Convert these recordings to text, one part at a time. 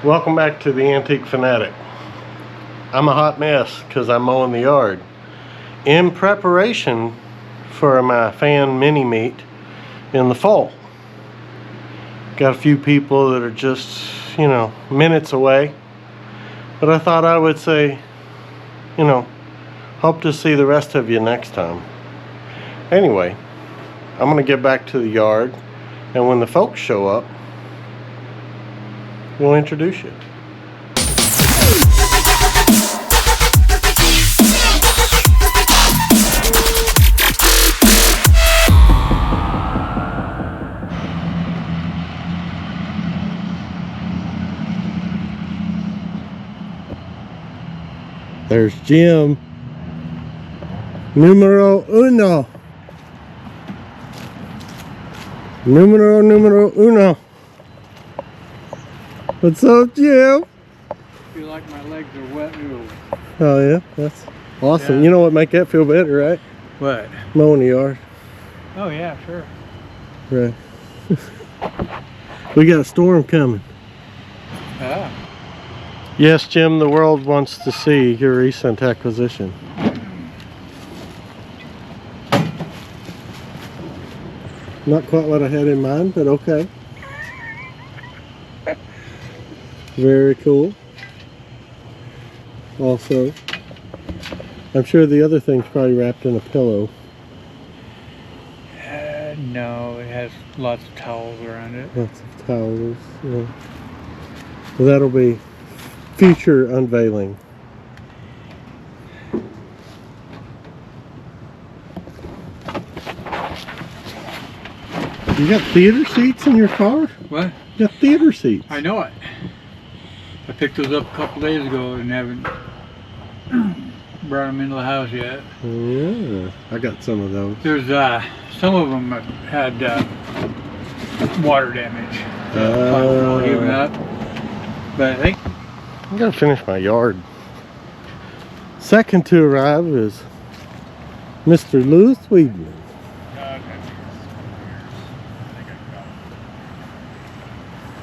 Welcome back to the Antique FANatic. I'm a hot mess because I'm mowing the yard in preparation for my fan mini meet in the fall. Got a few people that are just, minutes away, but I thought I would say, hope to see the rest of you next time. Anyway, I'm gonna get back to the yard, and when the folks show up, we'll introduce you. There's Jim. Numero uno. Numero uno. What's up, Jim? I feel like my legs are wet noodles. Oh yeah, that's awesome. Yeah. You know what make that feel better, right? What? Mowing the yard. Oh yeah, sure. Right. We got a storm coming. Ah. Yes, Jim, the world wants to see your recent acquisition. Not quite what I had in mind, but okay. Very cool. Also, I'm sure the other thing's probably wrapped in a pillow. No, it has lots of towels around it. Lots of towels, yeah. So that'll be future unveiling. You got theater seats in your car? What? You got theater seats. I know it. I picked those up a couple days ago and haven't brought them into the house yet. Yeah, I got some of those. There's some of them had water damage. I'll give them up. But I think I gotta finish my yard. Second to arrive is Mr. Louis Weedman.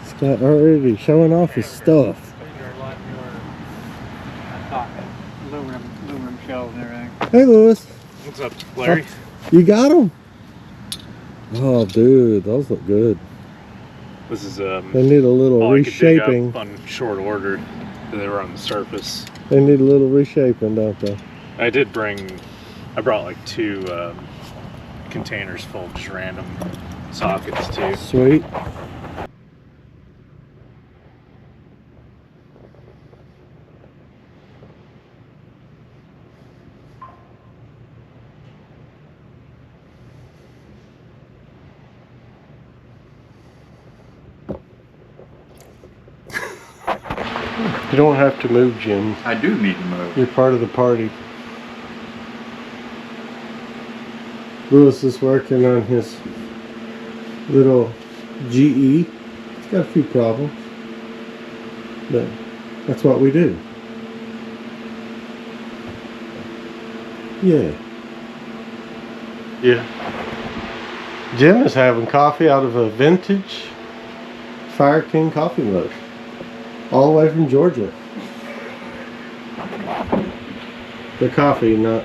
He's got already showing off his stuff. these are a lot more, I thought, aluminum shells and everything. Hey, Louis. What's up, Larry? You got them? Oh, dude, those look good. This is They need a little all reshaping. I could dig up on short order. They were on the surface. They need a little reshaping, don't they? I brought like 2 containers full of just random sockets too. Sweet. You don't have to move, Jim. I do need to move. You're part of the party. Louis is working on his little GE. It's got a few problems, but that's what we do. Yeah. Yeah. Jim is having coffee out of a vintage Fire King coffee mug. All the way from Georgia. The coffee, not,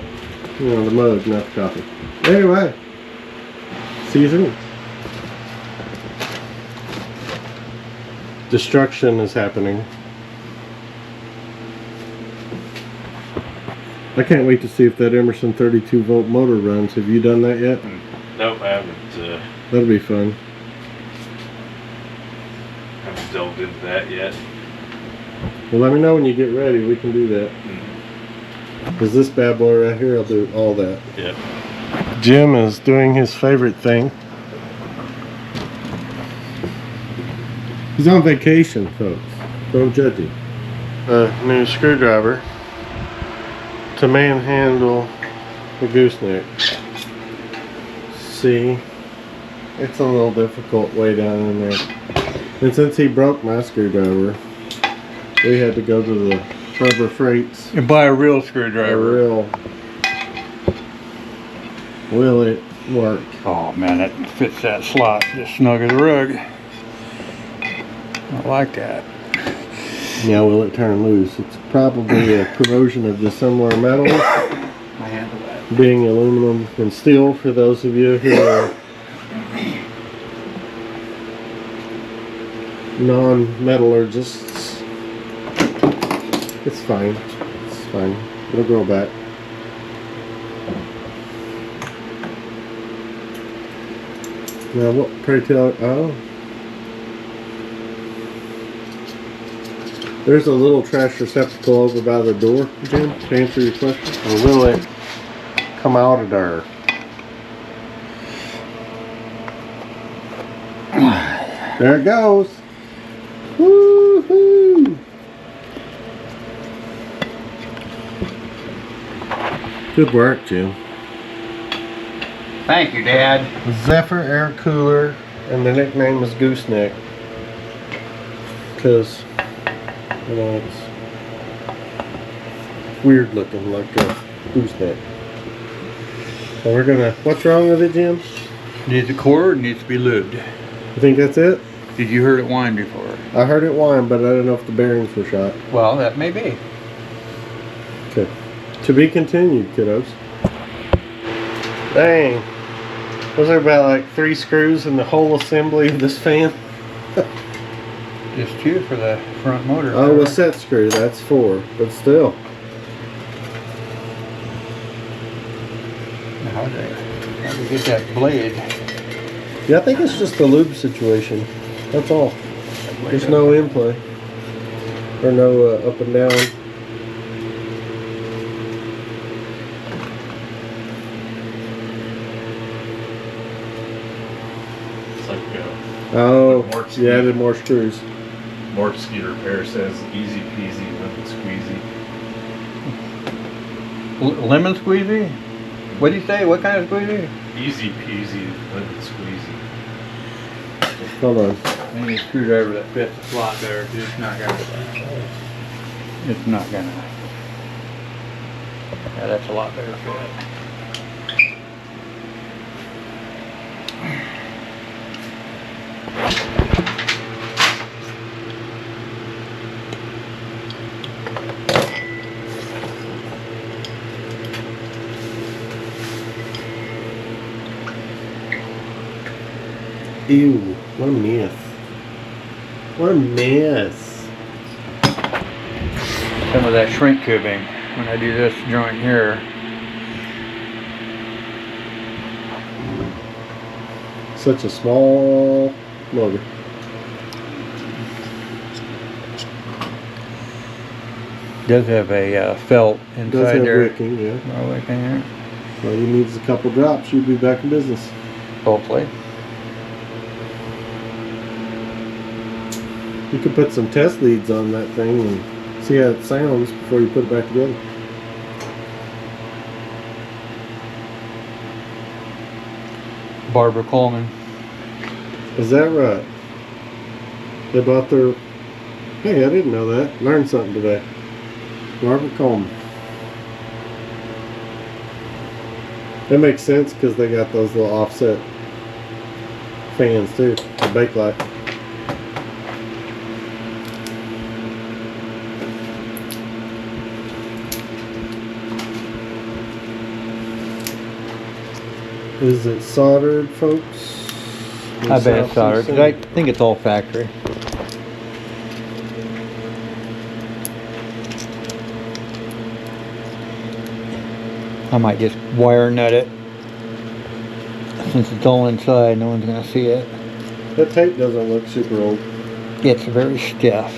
the mug, not the coffee. Anyway, season. Destruction is happening. I can't wait to see if that Emerson 32 volt motor runs. Have you done that yet? Nope, I haven't. That'll be fun. Haven't delved into that yet. Well, let me know when you get ready. We can do that. Because this bad boy right here will do all that. Yep. Jim is doing his favorite thing. He's on vacation, folks. Don't judge him. A new screwdriver to manhandle the gooseneck. See, it's a little difficult way down in there. And since he broke my screwdriver, we had to go to the Harbor Freights. And buy a real A screwdriver. real. Will it work? Oh man, that fits that slot just snug as a rug. I like that. Yeah, will it turn loose? It's probably a corrosion of dissimilar metals, I handle that. being aluminum and steel for those of you who are non-metallurgists. It's fine. It's fine. It'll grow back. Now what, pray tell, oh. There's a little trash receptacle over by the door, Jim, to answer your question. Or will it come out of there? There it goes. Woohoo! Good work, Jim. Thank you, Dad. Zephyr air cooler, and the nickname is Gooseneck. Because, you know, it's weird looking, like a gooseneck. So we're gonna, what's wrong with it, Jim? Needs a cord, needs to be lubed. You think that's it? Did you hear it whine before? I heard it whine, but I don't know if the bearings were shot. Well, that may be. Okay. To be continued, kiddos. Dang. Was there about like 3 screws in the whole assembly of this fan? Just 2 for the front motor. Oh, a set screw, that's 4, but still. How do we get that blade? Yeah, I think it's just the lube situation. That's all. There's no in play. Or no up and down. It's like Oh, more you added more screws. Morp Ski Repair says easy peasy lemon squeezy. Lemon squeezy? What do you say? What kind of squeezy? Easy peasy lemon squeezy. Hold on. I need a screwdriver that fits the slot there, because it's not gonna. It's not gonna. Yeah, that's a lot better fit. Ew, what a mess. What a mess. Some of that shrink tubing when I do this joint here. Such a small motor. Does have a felt Does inside have there. wicking, yeah. Oh, wicking there. All you need is a couple drops, you'll be back in business. Hopefully. You could put some test leads on that thing and see how it sounds before you put it back together. Barbara Coleman. Is that right? They bought their... Hey, I didn't know that. Learned something today. Barbara Coleman. That makes sense because they got those little offset fans too. The bakelite. Is it soldered, folks? I bet it's soldered, 'cause I think it's all factory. I might just wire nut it. Since it's all inside, no one's gonna see it. That tape doesn't look super old. It's very stiff.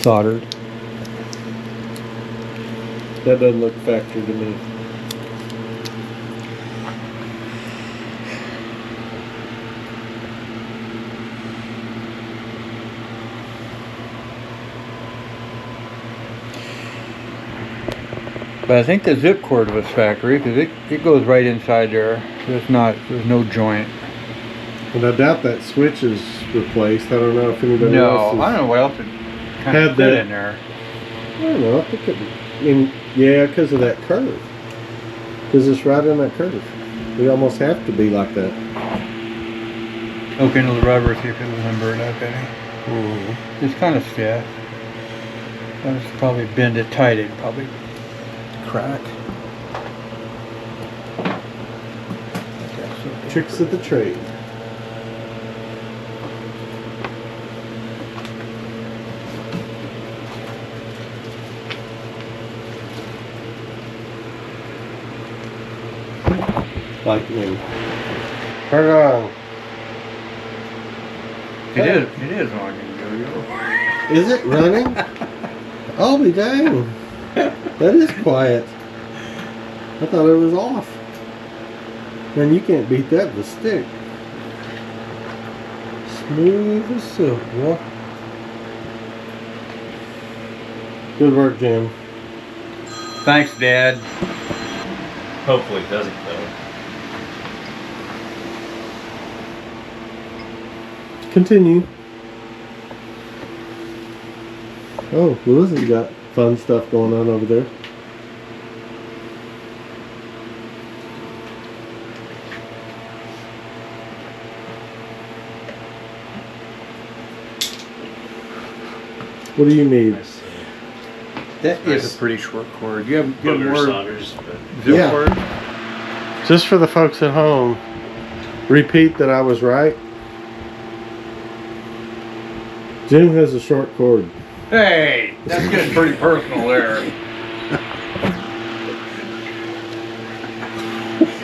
Soldered. That doesn't look factory to me. But I think the zip cord was factory because it goes right inside there. There's no joint. And I doubt that switch is replaced. I don't know if anybody No, else has I don't know what else it kind had of fit that in there. I don't know. I think it. I mean, yeah, because of that curve. Because it's right in that curve. We almost have to be like that. Look into the rubber, see if it was inverted. Okay. It's kind of stiff. I was probably bend it tight, it'd probably crack. Tricks of the trade. Lightning. Turn it on. It is on yo-yo. Is it running? I'll be dang. That is quiet. I thought it was off. Man, you can't beat that with a stick. Smooth as silk, boy. Good work, Jim. Thanks, Dad. Hopefully it doesn't though. Continue. Oh, Lewis's got fun stuff going on over there. What do you need? That is a pretty short cord. You have Booger more solders, but zip Yeah. cord? Just for the folks at home, repeat that I was right. Jim has a short cord. Hey, that's getting pretty personal there.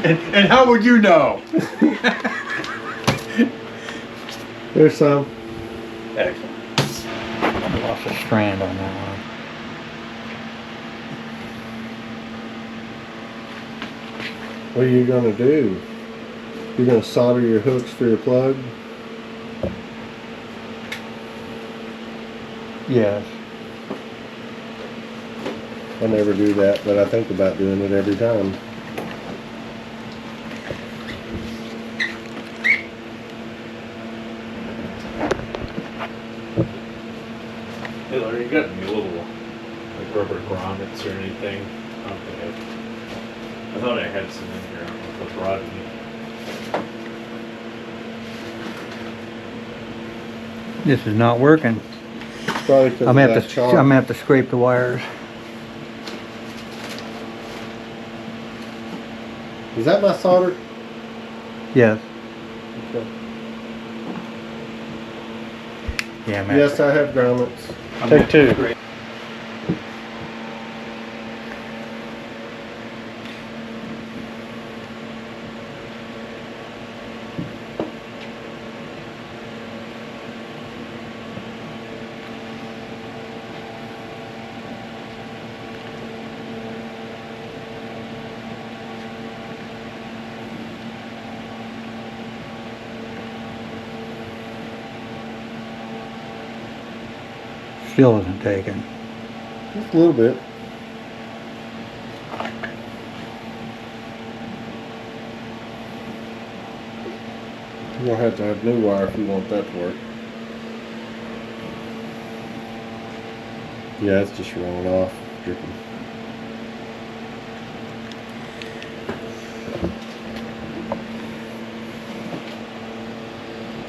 and how would you know? There's some. Excellent. I lost a strand on that one. What are you gonna do? You're gonna solder your hooks for your plug? Yes. I never do that, but I think about doing it every time. hey, Larry, you got any little like rubber grommets or anything? I don't think I thought I had some in here. I don't know if I brought any. This is not working. Probably because I'm of gonna that have to. chalk. I'm gonna have to scrape the wires. Is that my solder? Yes. Okay. Yeah, man. Yes, I have grommets. I'm Take two. Great. Still isn't taken. Just a little bit. You'll have to have new wire if you want that to work. Yeah, it's just rolling off, dripping.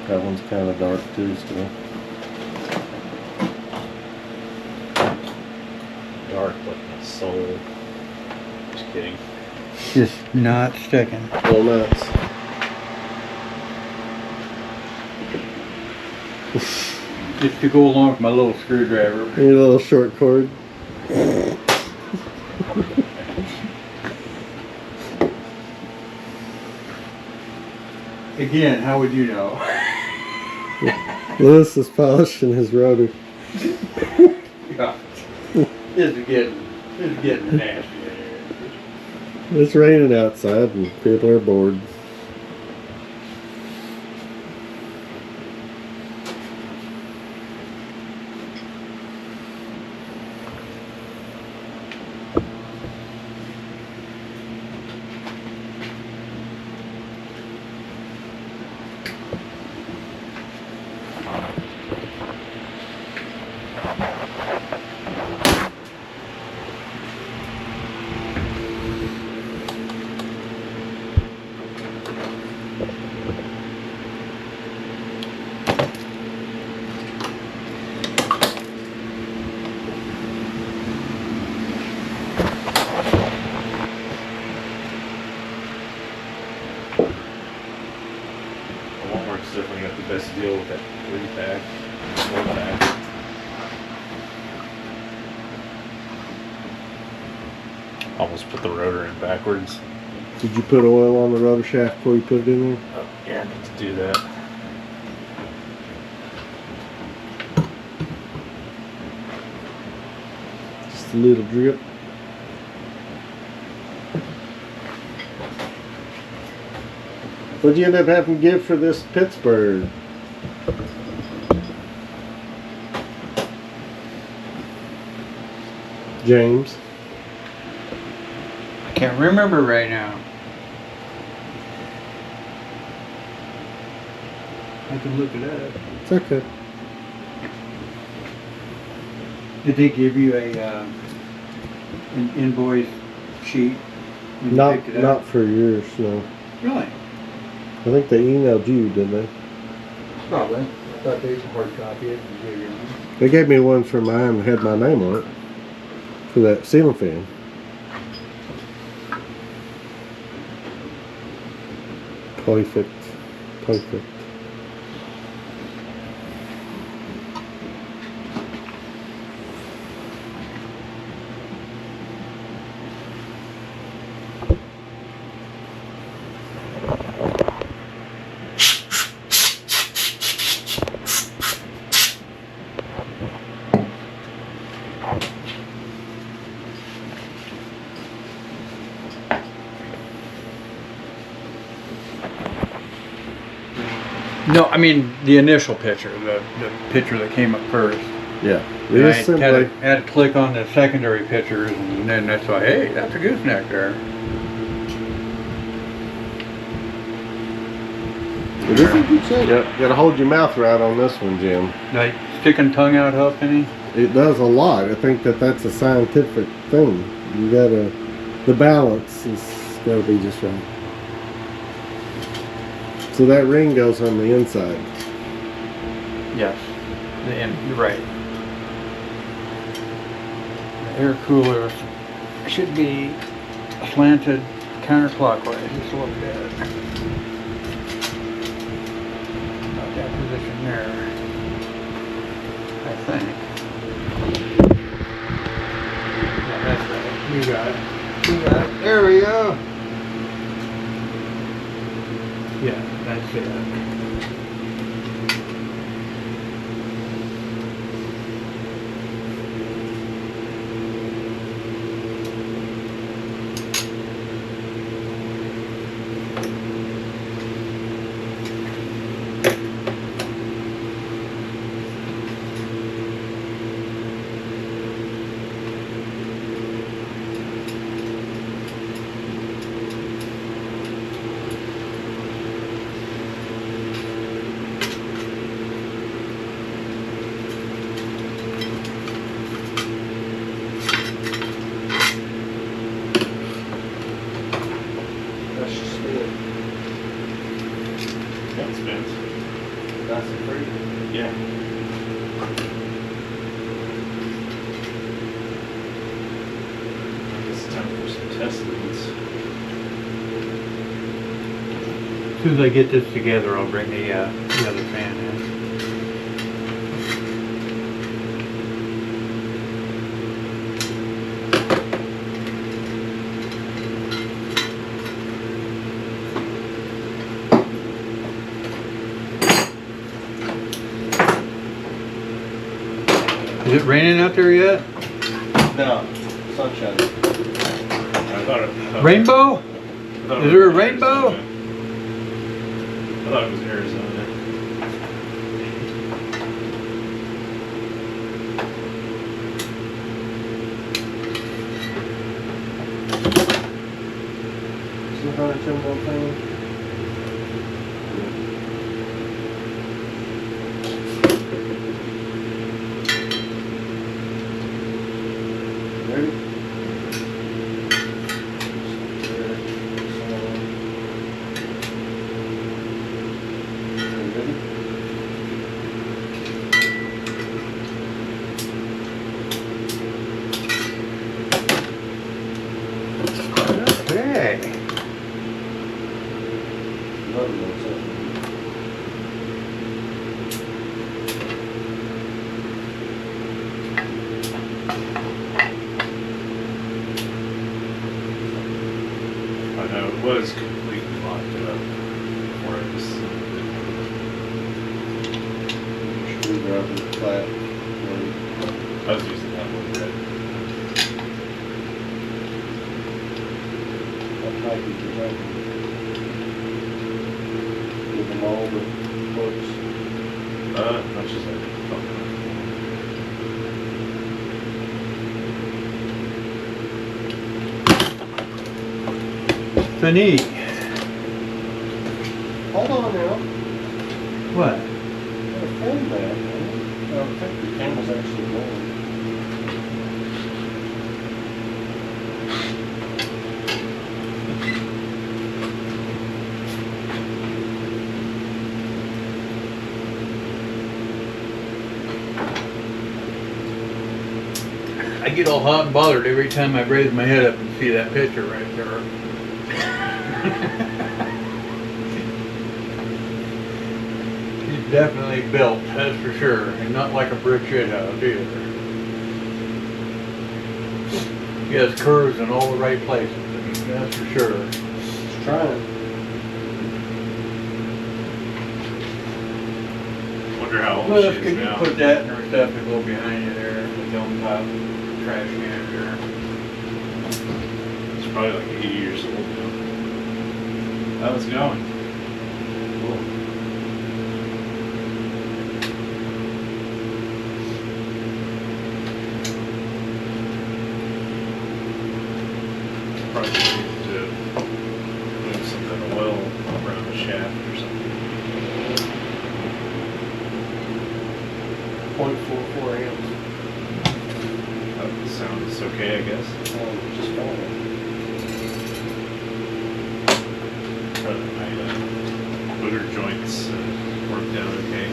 That one's kind of dark too still. Dark like my soul. Just kidding. Just not sticking. Little nuts. Just to go along with my little screwdriver. Your little short cord. Again, how would you know? Lewis is polishing his rotor. God. This is getting nasty. It's raining outside and people are bored. best deal with that 3-pack, 4-pack. Almost put the rotor in backwards. Did you put oil on the rotor shaft before you put it in there? Oh, yeah, I need to do that. Just a little drip. What'd you end up having to give for this Pittsburgh? James? I can't remember right now. I can look it up. It's okay. Did they give you a an invoice sheet when you picked it up? Not for yours, no. Really? I think they emailed you, didn't they? Probably. I thought they hard copy it and gave you one. They gave me one for mine that had my name on it. For that ceiling fan. Perfect. Perfect. No, I mean the initial picture, the picture that came up first. Yeah. And It I is simply. had to click on the secondary pictures, and then that's why, hey, that's a gooseneck there. It is in good shape. Yep. Gotta hold your mouth right on this one, Jim. Like sticking tongue out help any? It does a lot. I think that's a scientific thing. You gotta, the balance is gotta be just right. So that ring goes on the inside. Yes. You're right. The air cooler should be slanted counterclockwise just a little bit. About that position there, I think. Yeah, that's right. You got it. You got it. There we go. Yeah, that's it. Yeah. It's time for some test leads. As soon as I get this together, I'll bring the other fan in. Is it raining out there yet? No, sunshine. I thought Rainbow? Is Is there a rainbow? I thought it was Arizona. See how I turned that thing? locked it up before I just. Screwdriver flat. I was using that one red. What type is your weapon? Give them all the books. Much as I felt Fanny. Hold on now. What? Gotta film that, man. I don't think the camera's actually going. I get all hot and bothered every time I raise my head up and see that picture right there. He's definitely built, that's for sure, and not like a brick shit house either. He has curves in all the right places, that's for sure. Just trying. Wonder how old Well, she can is you now. put that in her stuff to go behind you there, the dome top trash can there? She's probably like 80 years old now. How's it going? Cool. Probably need to move some kind of oil around the shaft or something. 0.44 amps. That sounds okay, I guess. Just fine. Probably my booger joints worked out okay.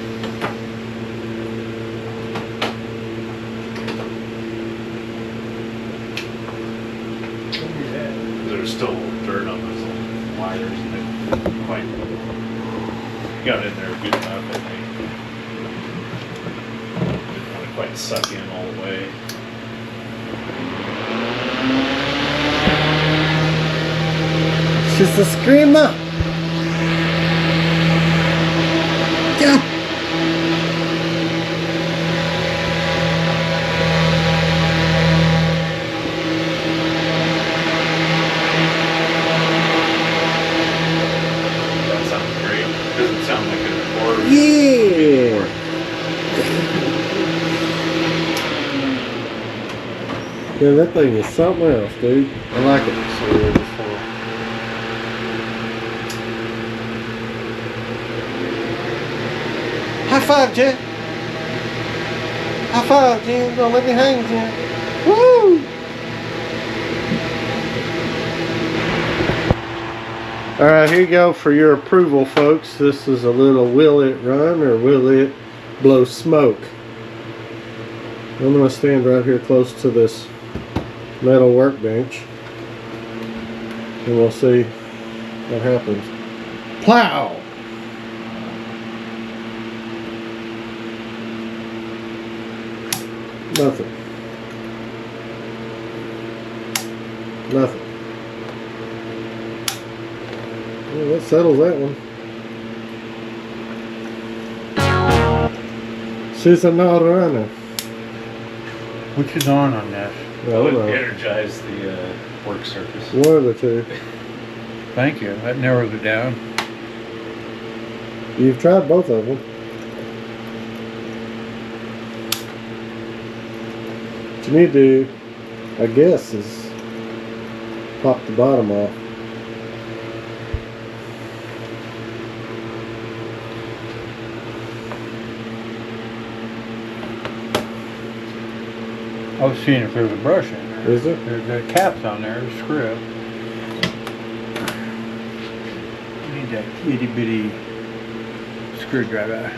There's still dirt on those little wires and they didn't quite got in there good enough, I think. Didn't want to quite suck in all the way. She's a screamer. Yeah. That sounds great. Doesn't sound like a recorder. Yeah. Yeah, that thing is something else, dude. I like it. High five, Jen. High five, Jen. Don't let me hang, Jen. Woo! Alright, here you go for your approval, folks. This is a little will it run or will it blow smoke? I'm going to stand right here close to this metal workbench and we'll see what happens. Plow! Nothing. Nothing. Well, that settles that one. She's not running. Which is on this? I don't know. Energize the work surface. One of the two. Thank you, that narrows it down. You've tried both of them. What you need to do, I guess, is pop the bottom off. I was seeing if there's a brush in there. Is there? There's caps on there, to screw up. Need that itty bitty screwdriver.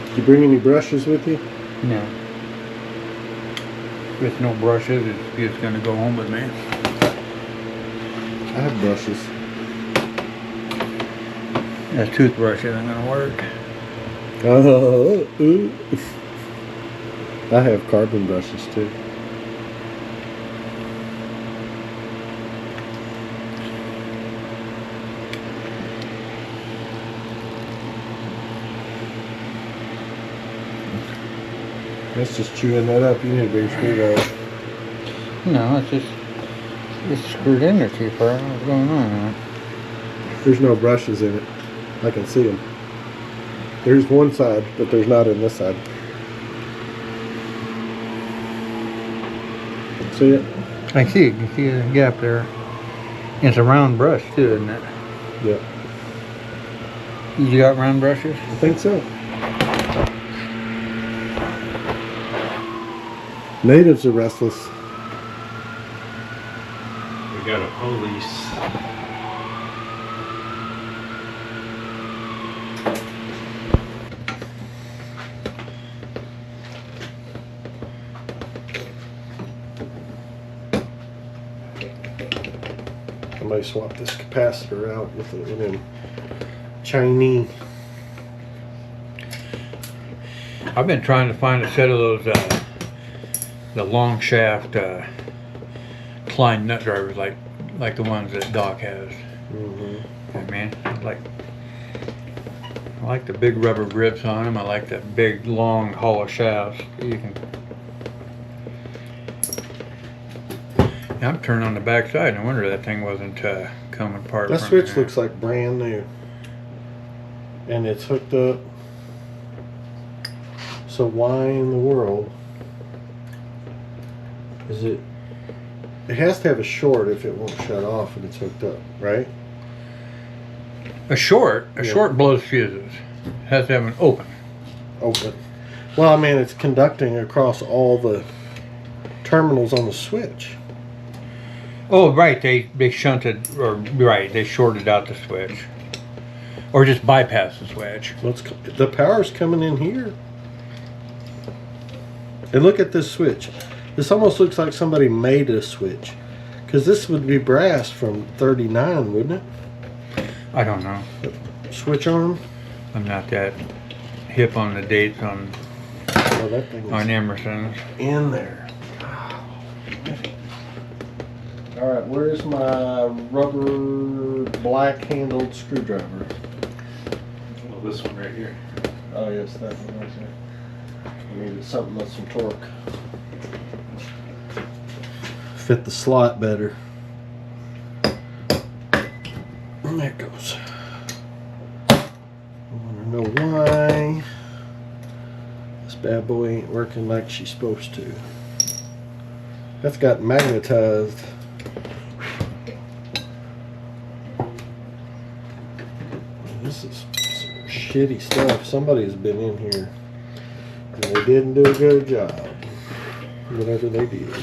Did you bring any brushes with you? No. With no brushes, it's gonna go home with me. I have brushes. That toothbrush isn't gonna work. I have carbon brushes too. That's just chewing that up. You need a bigger screwdriver. No, it's screwed in there too far. What's going on? There's no brushes in it. I can see them. There's one side, but there's not in this side. See it? I see it. You see the gap there. It's a round brush too, isn't it? Yeah. You got round brushes? I think so. Natives are restless. We got a police. I might swap this capacitor out with a Chinese. I've been trying to find a set of those the long shaft Klein nut drivers like the ones that Doc has. Mm-hmm. I mean, I like the big rubber grips on them. I like the big long hollow shafts. You can. I'm turning on the back side. No wonder that thing wasn't coming apart. That from switch there. looks like brand new, and it's hooked up. So why in the world is it? It has to have a short if it won't shut off and it's hooked up, right? A short blows fuses. Has to have an open. Open. Well, I mean, it's conducting across all the terminals on the switch. Oh, right. They shunted, or right, they shorted out the switch, or just bypassed the switch. Well, the power's coming in here. And look at this switch. This almost looks like somebody made a switch, because this would be brass from '39, wouldn't it? I don't know. Switch arm. I'm not that hip on the dates on Oh, that thing is Emerson's. in there. All right, where's my rubber black-handled screwdriver? Well, this one right here. Oh yes, that one right there. I needed something with some torque. Fit the slot better. And there it goes. I want to know why this bad boy ain't working like she's supposed to. That's got magnetized. This is some shitty stuff. Somebody's been in here and they didn't do a good job. Whatever they did.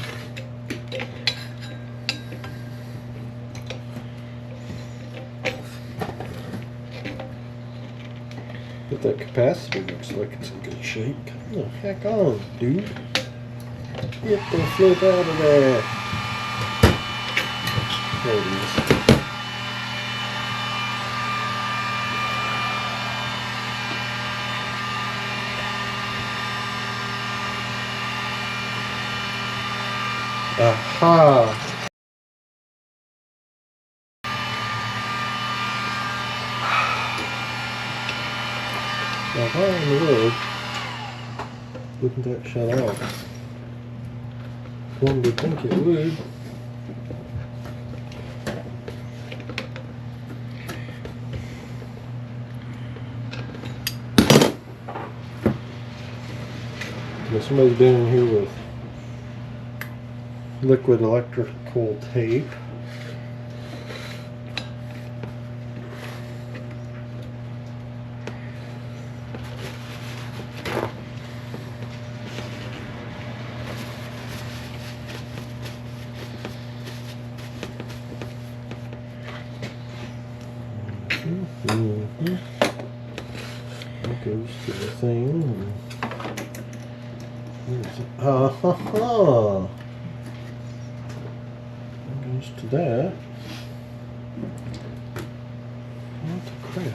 But that capacitor looks like it's in good shape. Come the heck on, dude. Get the flip out of there. There it is. Aha! Now why in the world wouldn't that shut off? One would think it would. Now somebody's been in here with liquid electrical tape. That goes to the thing. Where's it? That goes to that. What the crap?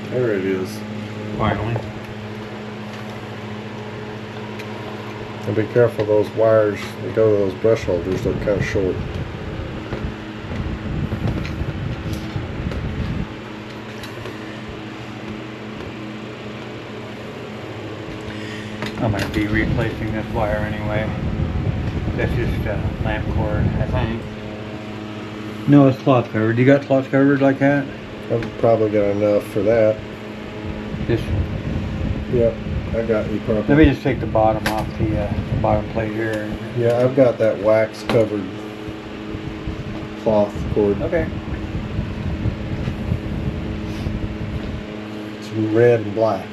There it is. Finally. And be careful, those wires that go to those brush holders, they're kind of short. I'm going to be replacing this wire anyway. That's just lamp cord, I think. No, it's cloth covered. You got cloth covered like that? I've probably got enough for that. Just Yep, I got you probably. let me just take the bottom off the bottom plate here. Yeah, I've got that wax covered cloth cord. Okay. It's red and black.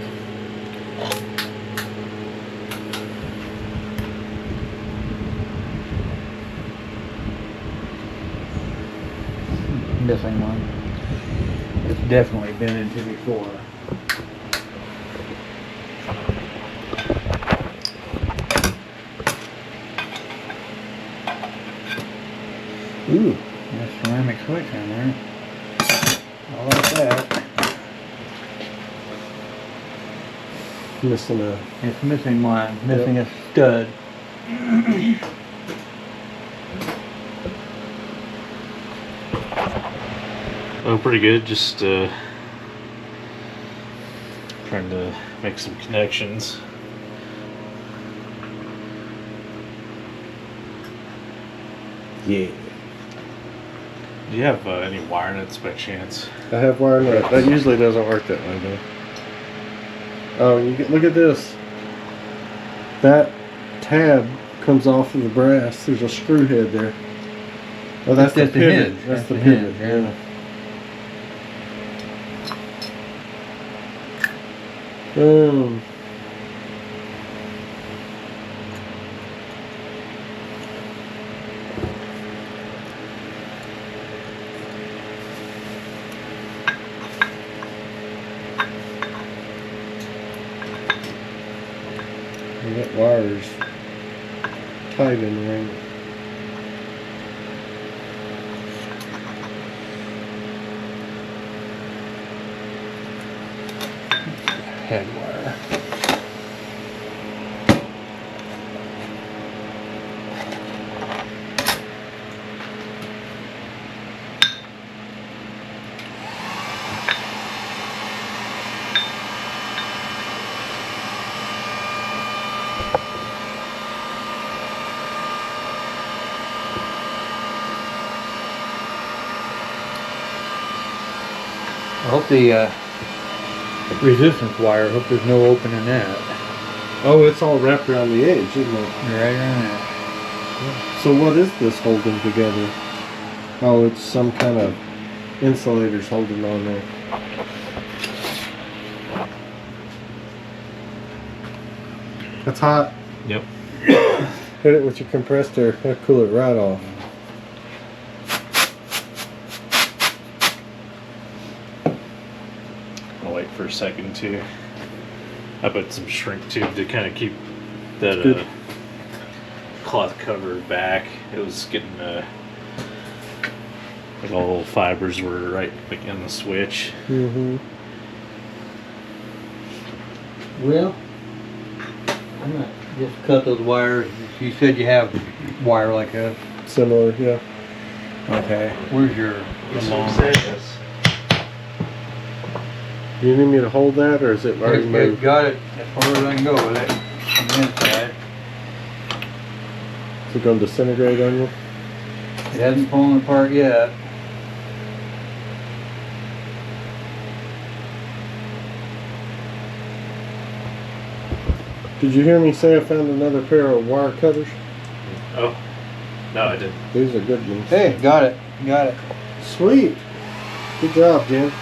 Missing one. It's definitely been into before. Ooh. There's a ceramic switch in there. I like that. Missing a. It's missing one. Missing a stud. Oh, pretty good. Just trying to make some connections. Yeah. Do you have any wire nuts by chance? I have wire nut. That usually doesn't work that way though. Oh, you get, look at this. That tab comes off of the brass. There's a screw head there. Oh, that's the pivot. hinge. That's the the pivot. hinge, Yeah. Boom. And that wire's tight in the ring. Head wire. I hope the resistance wire, I hope there's no open in that. Oh, it's all wrapped around the edge, isn't it? Right around that. So what is this holding together? Oh, it's some kind of insulators holding on there. That's hot. Yep. Hit it with your compressed air. That'll cool it right off. I'll wait for a second too. I put some shrink tube to kind of keep that Good. cloth cover back. It was getting like all the fibers were right like in the switch. Mm-hmm. Well, I'm gonna just cut those wires. You said you have wire like this. Similar, yeah. Okay. Where's your long? Do you need me to hold that, or is it already I moved? got it as far as I can go with it. On the inside. Is it going to disintegrate on you? It hasn't fallen apart yet. Did you hear me say I found another pair of wire cutters? Oh, no, I didn't. These are good ones. Hey, got it. Got it. Sweet. Good job, Jim.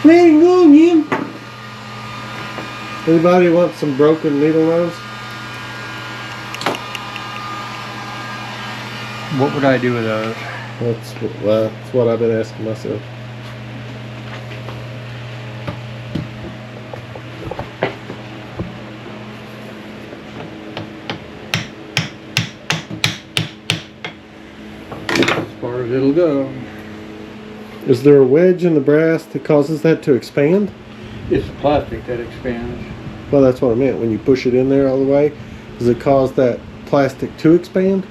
Way to go, Jim. Anybody want some broken needle nose? What would I do with those? That's what I've been asking myself. As far as it'll go. Is there a wedge in the brass that causes that to expand? It's the plastic that expands. Well, that's what I meant. When you push it in there all the way, does it cause that plastic to expand?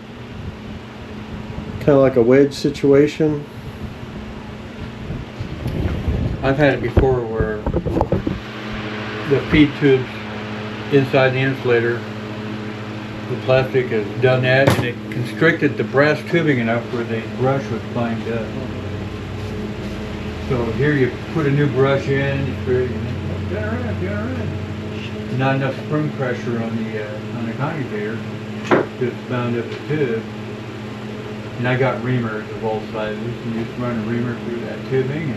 Kind of like a wedge situation? I've had it before where the feed tubes inside the insulator, the plastic has done that and it constricted the brass tubing enough where the brush was flying up. So here you put a new brush in, you screw it, and get around. Not enough spring pressure on the conjugator, just bound up the tube. And I got reamers of all sizes, and you just run a reamer through that tubing.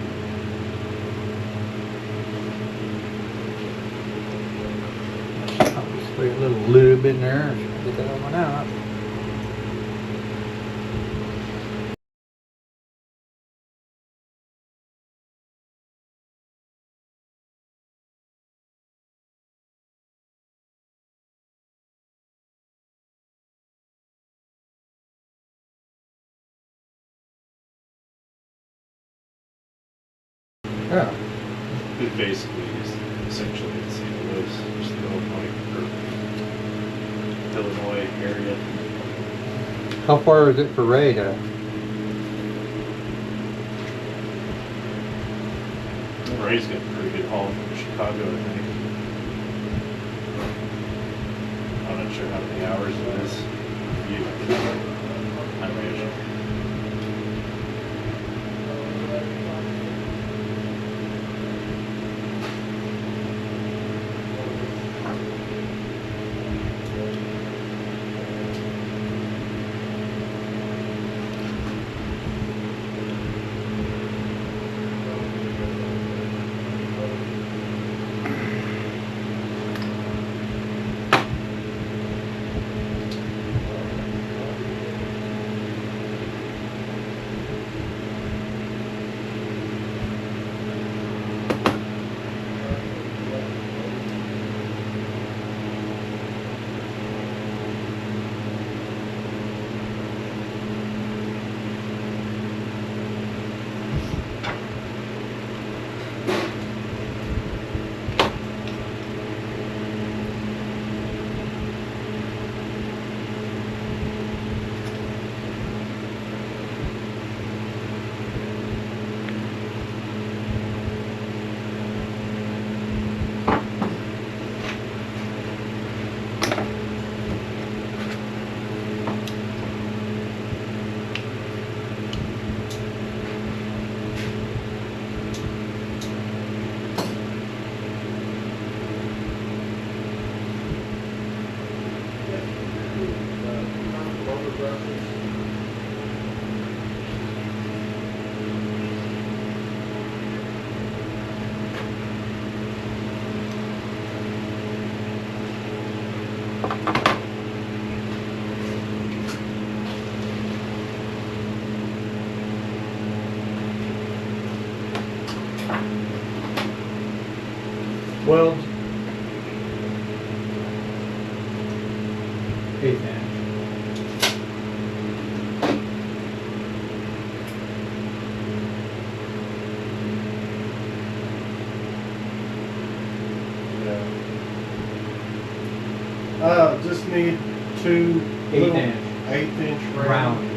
And I'll just spray a little lube in there and get that one out. Yeah. It basically is essentially the St. Louis, just the Illinois, or Illinois area. How far is it for Ray to? Ray's got a pretty good haul from Chicago, I think. I'm not sure how many hours it is. I imagine. Well, 1/8 inch. just need two 8-inch 1/8 inch round.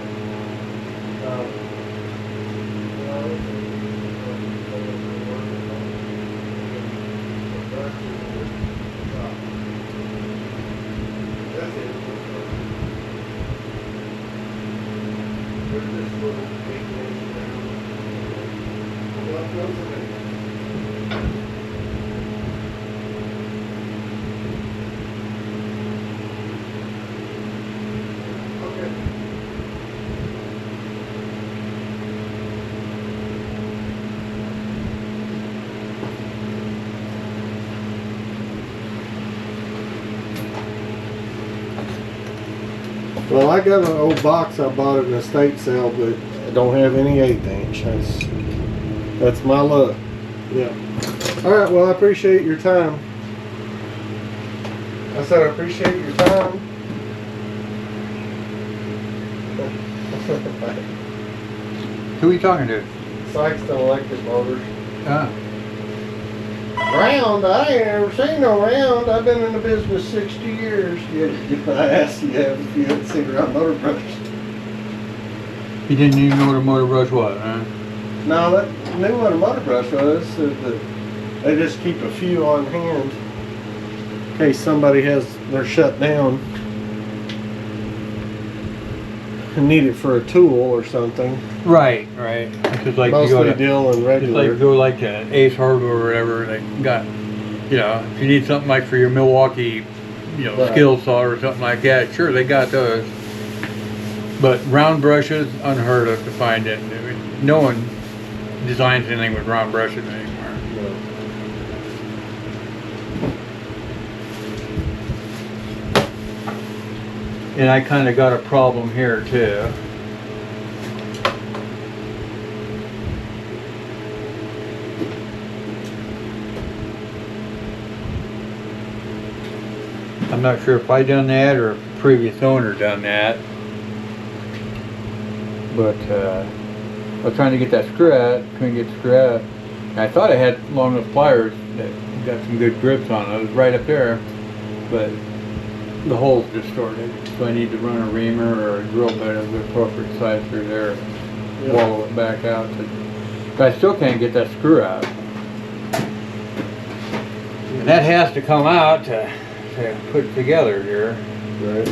Well, I got an old box I bought at an estate sale, but I don't have any 1/8 inch. That's my luck. Yeah. All right. Well, I appreciate your time. I said I appreciate your time. Who are you talking to? Sykeston Electric Motors. Ah. Round? I ain't ever seen no round. I've been in the business 60 years. Yeah, I asked you if you had seen round motor brush. You didn't even know what a motor brush was, huh? No, that knew what a motor brush was. Said that they just keep a few on hand in case somebody they're shut down and need it for a tool or something. Right. Because like Mostly you go to, deal in it's regular. like go like to Ace Hardware or whatever. They got, you know, if you need something like for your Milwaukee, you know, Right. skill saw or something like that, sure they got those. But round brushes, unheard of to find it. I mean, no one designs anything with round brushes anymore. And I kind of got a problem here too. I'm not sure if I done that or if the previous owner done that. But I was trying to get that screw out, couldn't get the screw out. And I thought I had long enough pliers that got some good grips on it. It was right up there, but the hole's distorted. So I need to run a reamer or a drill bit of the appropriate size through there and wallow it back out. But I still can't get that screw out. And that has to come out to put it together here. Right.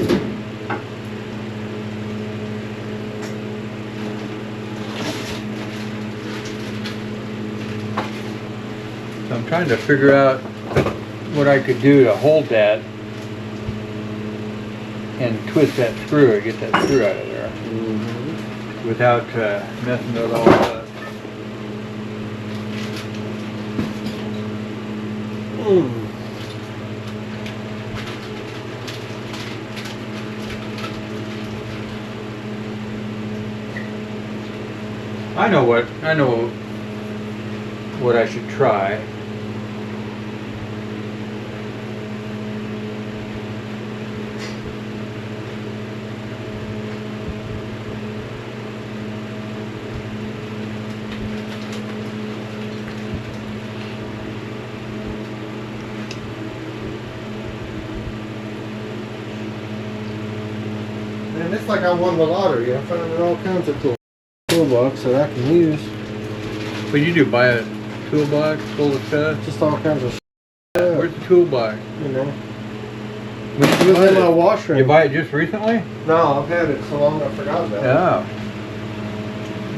So I'm trying to figure out what I could do to hold that and twist that screw and get that screw out of there without messing it all up. I know what I should try. Man, it's like I won the lottery. I'm finding all kinds of cool toolbox that I can use. What you do? Buy a toolbox full of stuff? Just all kinds of shit. Where's the toolbox? You know. What did you do I with had my it? washer. You buy it just recently? No, I've had it so long I forgot about it. Oh.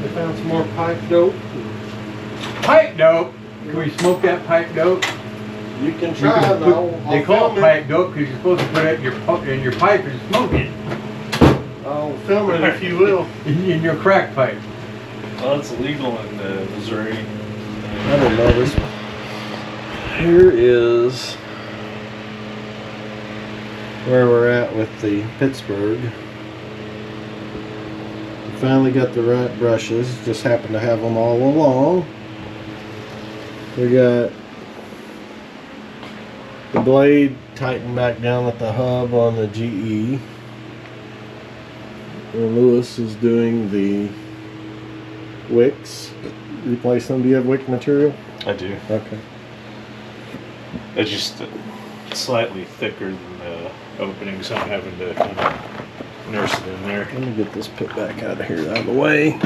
I found some more pipe dope. Pipe dope? Can we smoke that pipe dope? You can You try can it. put- they call it pipe dope because you're supposed to put it in your pipe and smoke it. I'll film it if you will. In your crack pipe. Well, it's illegal in Missouri. I didn't know this one. Here is where we're at with the Pittsburgh. We finally got the right brushes, just happen to have them all along. We got the blade tightened back down at the hub on the GE. And Lewis is doing the wicks. Replace them. Do you have wick material? I do. Okay. It's just slightly thicker than the opening, so I'm having to kind of nurse it in there. Let me get this put back out of here, out of the way.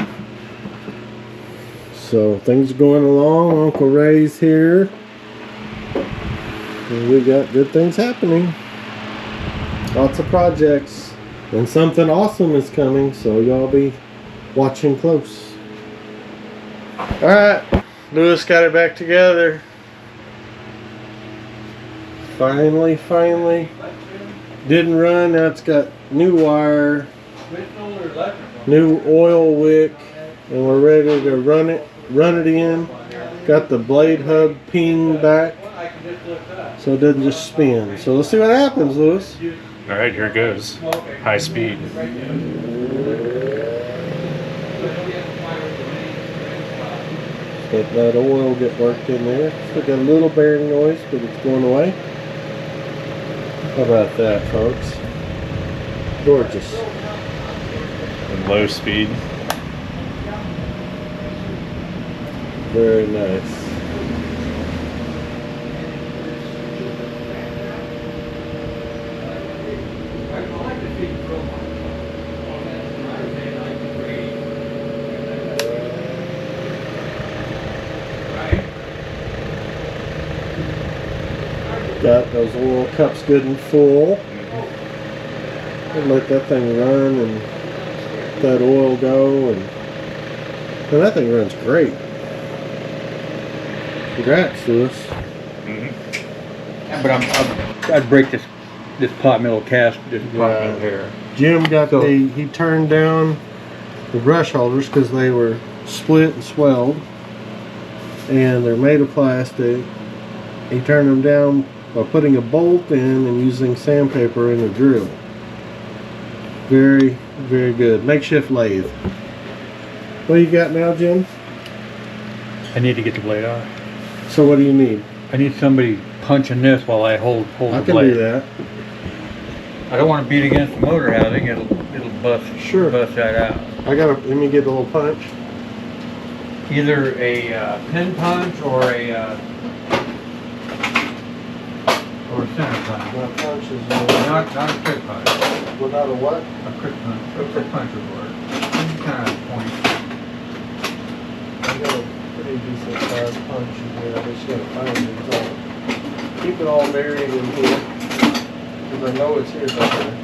So things are going along. Uncle Ray's here. And we got good things happening. Lots of projects. And something awesome is coming, so y'all be watching close. Alright, Lewis got it back together. Finally. Didn't run, now it's got new wire, new oil wick, and we're ready to run it in. Got the blade hub ping back, so it doesn't just spin. So let's see what happens, Lewis. Alright, here it goes. High speed. Let that oil get worked in there. Still got a little bearing noise, but it's going away. How about that, folks? Gorgeous. And low speed. Very nice. Got those oil cups good and full. And let that thing run and that oil go, and that thing runs great. Congrats, Lewis. But I'd break this pot metal cast, this pot metal here. Jim got he turned down the brush holders because they were split and swelled, and they're made of plastic. He turned them down by putting a bolt in and using sandpaper and a drill. Very, very good. Makeshift lathe. What do you got now, Jim? I need to get the blade off. So what do you need? I need somebody punching this while I hold the blade. I can do that. I don't want to beat against the motor housing. It'll bust. Sure. Bust that out. Let me get a little punch. Either a pin punch or a center punch. My punch is Not a quick punch. without a what? A quick punch. A quick punch would work. Any kind of point. I got a pretty decent sized punch in here. I just gotta find these all. Keep it all buried in here, because I know it's here somewhere.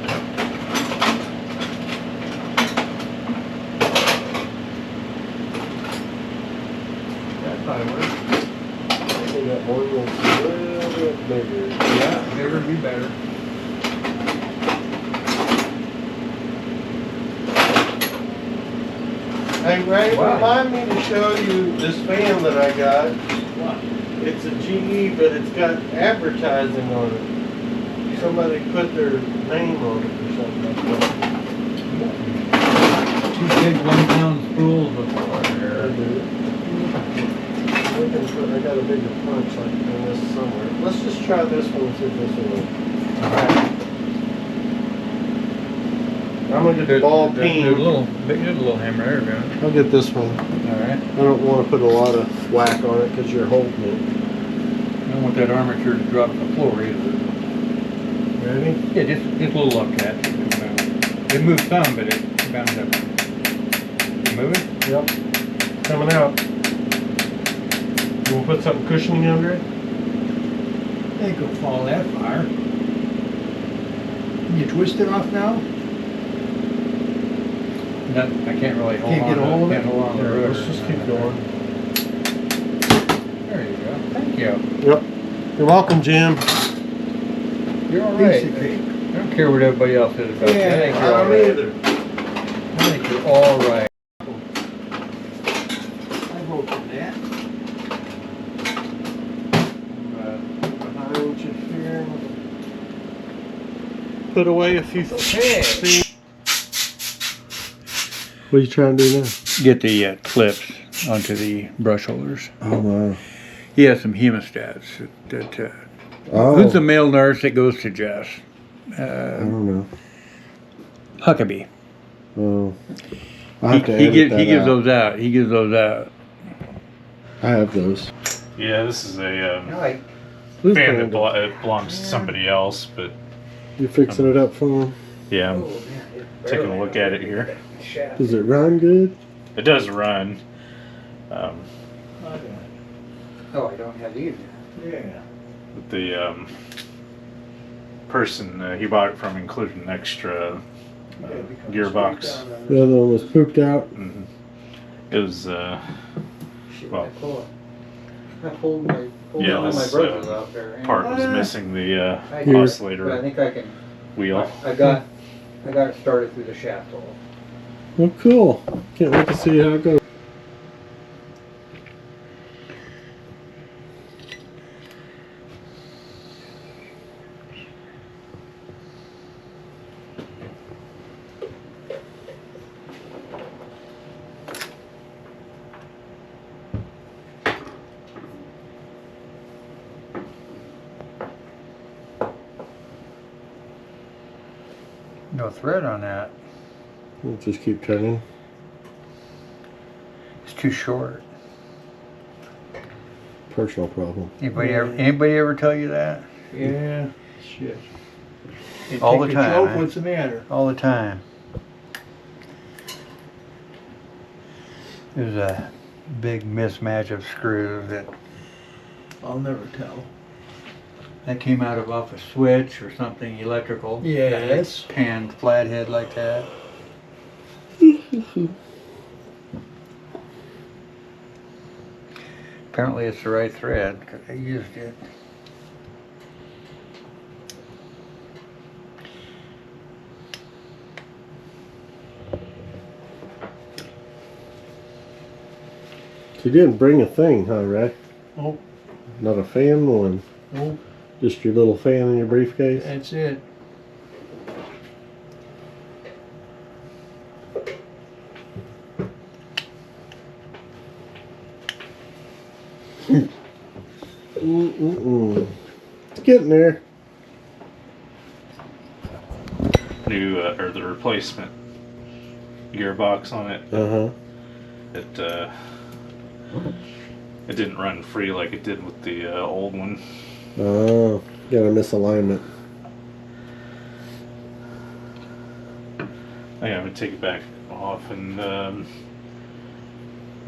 That probably works. I think that one looks a little bit bigger. Yeah, bigger would be better. Hey Ray, Wow. remind me to show you this fan that I got. It's a GE, but it's got advertising on it. Somebody put their name on it or something like that. 2 big 1 pound spools of I wire. do. I got a bigger punch like in this somewhere. Let's just try this one and see if this will work. Alright. I'm gonna get the ball There's a peen. little hammer there, man. I'll get this one. Alright. I don't want to put a lot of whack on it because you're holding it. I don't want that armature to drop to the floor either. Ready? Yeah, just a little upcat. It moves some, but it bounds up. Move it? Yep. Coming out. You want to put something cushioning under it? They could fall that far. Can you twist it off now? No, I can't really hold Can't on. get a hold of it? Can't hold on to the Yeah, rotor. let's just keep going. There you go. Thank you. Yep. You're welcome, Jim. You're all Piece right. of cake. I don't care what everybody else says about you. I think I you're all don't right. either. I think you're all right. I vote for that. Behind you here. Put away a few Okay. things. What are you trying to do now? Get the clips onto the brush holders. Oh, wow. He has some hemostats. Oh. Who's the male nurse that goes to Jess? I don't know. Huckabee. Oh. I have to He edit gives that out. those out. He gives those out. I have those. Yeah, this is a Like, Who's fan paying that it belongs to somebody else, but You fixing it up for him? yeah, I'm oh, man, it's taking a barely look at it here. shaft. Does it run good? It does run. Oh, I don't have either. Yeah. But the person he bought it from included an extra gearbox. The other one was pooped out. Mhm. It was Shit, Well, I pulled my yeah, all my this brushes out there. part was missing the I- Here. But I oscillator think I can. wheel. I got it started through the shaft hole. Well, cool. Can't wait to see how it goes. No thread on that. We'll just keep turning. It's too short. Personal problem. Anybody ever tell you that? Yeah, shit. They All take the a time, joke, eh? what's the matter? All the time. There's a big mismatch of screws I'll never tell. that came out of off a switch or something electrical. Yes. Pan flathead like that. Apparently it's the right thread because I used it. You didn't bring a thing, huh, Ray? Nope. Not a fan one. Nope, Just your little fan in your briefcase. that's it. It's getting there. New or the replacement gearbox on it. Uh-huh. It didn't run free like it did with the old one. Oh, got a misalignment. I gotta take it back off and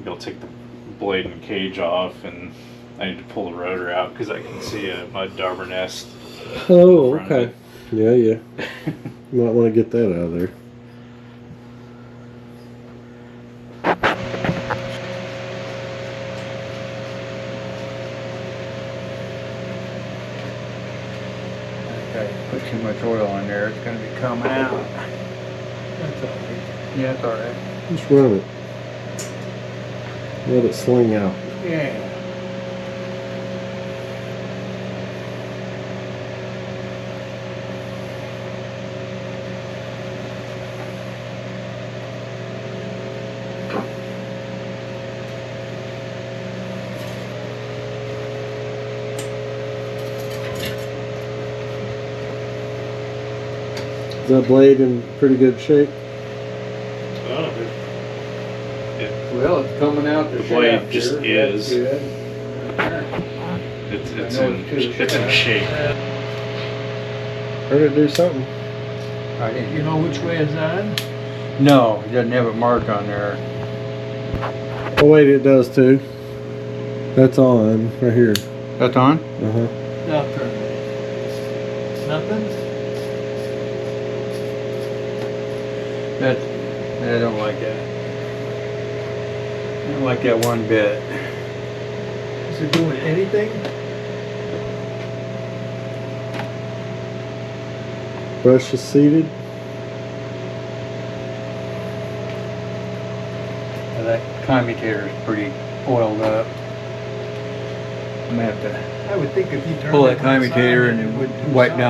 go take the blade and cage off, and I need to pull the rotor out because I can see a mud dauber nest. Oh, in front of okay. Yeah, yeah. You might want to get that out of there. Put too much oil in there, it's going to be coming out. That's all right. Yeah, it's alright. Just run it. Let it sling out. Yeah. Is that blade in pretty good shape? Well, it's coming out The blade just is. Good. It's I know in it's too shape. Heard it do something. I didn't, You know which way it's on? no, it doesn't have a mark on there. Oh wait, it does too. That's on right here. That's on? Uh-huh. Now turn it. Nothing? I don't like that. I don't like that one bit. Is it doing anything? Brush is seated. Well, that commutator is pretty oiled up. I'm gonna have to I would think if you turn pull it that one commutator side, and it would do then wipe something.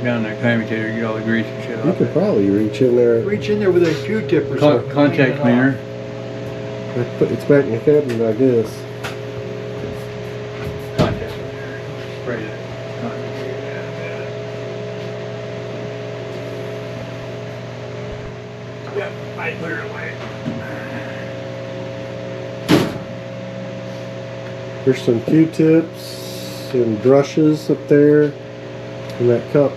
down that commutator, get all the grease and shit You off could it. probably reach in there. Reach in there with a Q-tip or something. Contact clean it cleaner. It's back in the cabinet, I guess. Contact cleaner. Spray that commutator down. Yep, I put it away. There's some Q-tips and brushes up there in that cup.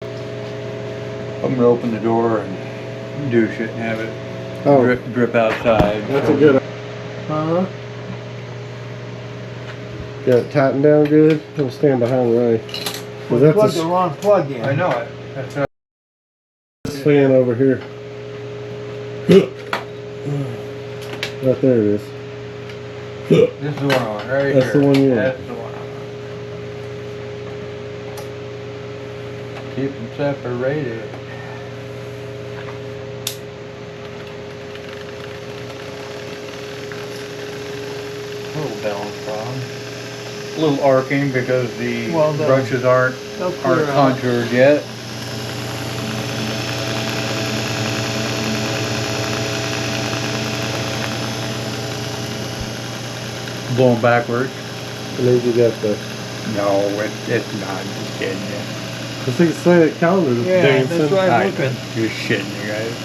I'm gonna open the door and douche it and have it Oh, drip outside. that's a good. Huh? Got it tightened down good. I'll stand behind Ray. We That's plugged the a wrong plug in. I know it. That's right. fan over here. Right there it is. This is the one on right That's here. the one you want. That's the one on. Keep them separated. A little balance problem. A little arcing because the Well, brushes aren't They'll clear out. contoured yet. blowing backwards. And then you got the. No, it's not. Just kidding you. I think it's the calendar dancing. that's right. I'm looking. You're shitting, you guys.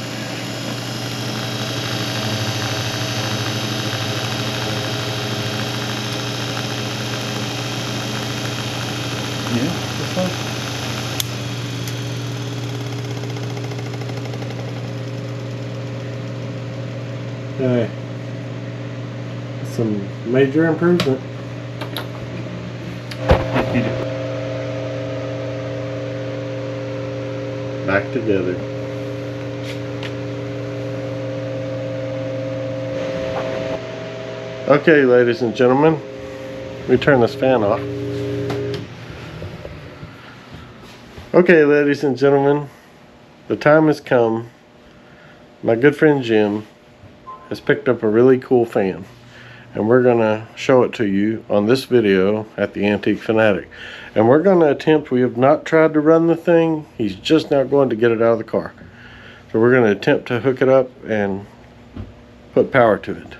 Yeah, that's fine. Hey, some major improvement. Back together. Okay, ladies and gentlemen, we turn this fan off. Okay, ladies and gentlemen, the time has come. My good friend Jim has picked up a really cool fan, and we're gonna show it to you on this video at the Antique FANatic. And we're gonna attempt, we have not tried to run the thing, he's just now going to get it out of the car. So we're gonna attempt to hook it up and put power to it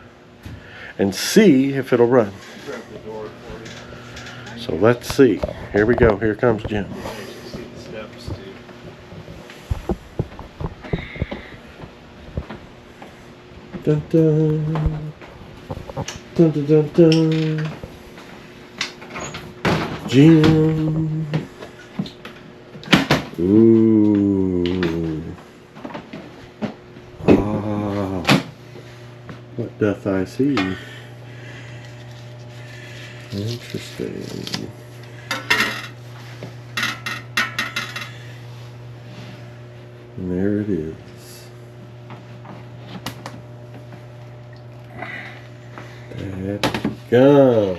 and see if it'll run. So let's see. Here we go, here comes Jim. Dun dun. Dun dun dun dun. Jim. Ooh. Ah. What doth I see? Interesting. And there it is. There we go.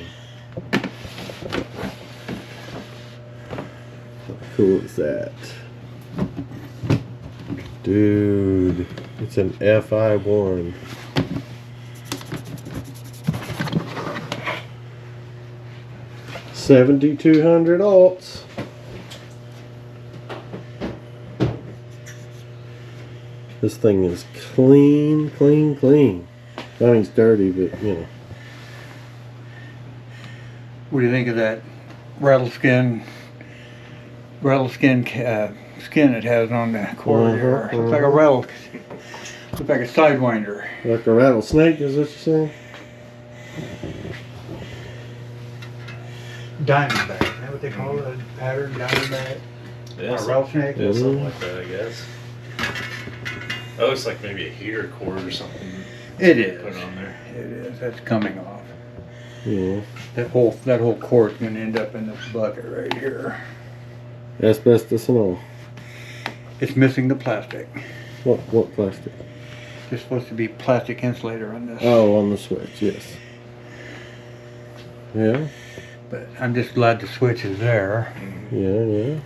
How cool is that? Dude, it's an FI1. $7,200 alts. This thing is clean, clean, clean. I mean, it's dirty, but you know. What do you think of that rattleskin skin it has on the cord here? Looks like a looks like a sidewinder. Like a rattlesnake, is what you're saying? Diamondback. Is that what they call it? A pattern diamondback? Yeah, Or a rattlesnake? Yeah, something like that, I guess. That looks like maybe a heater cord or something. It is. Put on there. It is. That's coming off. Yeah. That whole cord's gonna end up in this bucket right here. Asbestos and all. It's missing the plastic. What plastic? There's supposed to be plastic insulator on this. Oh, on the switch, yes. Yeah? But I'm just glad the switch is there. Yeah, yeah.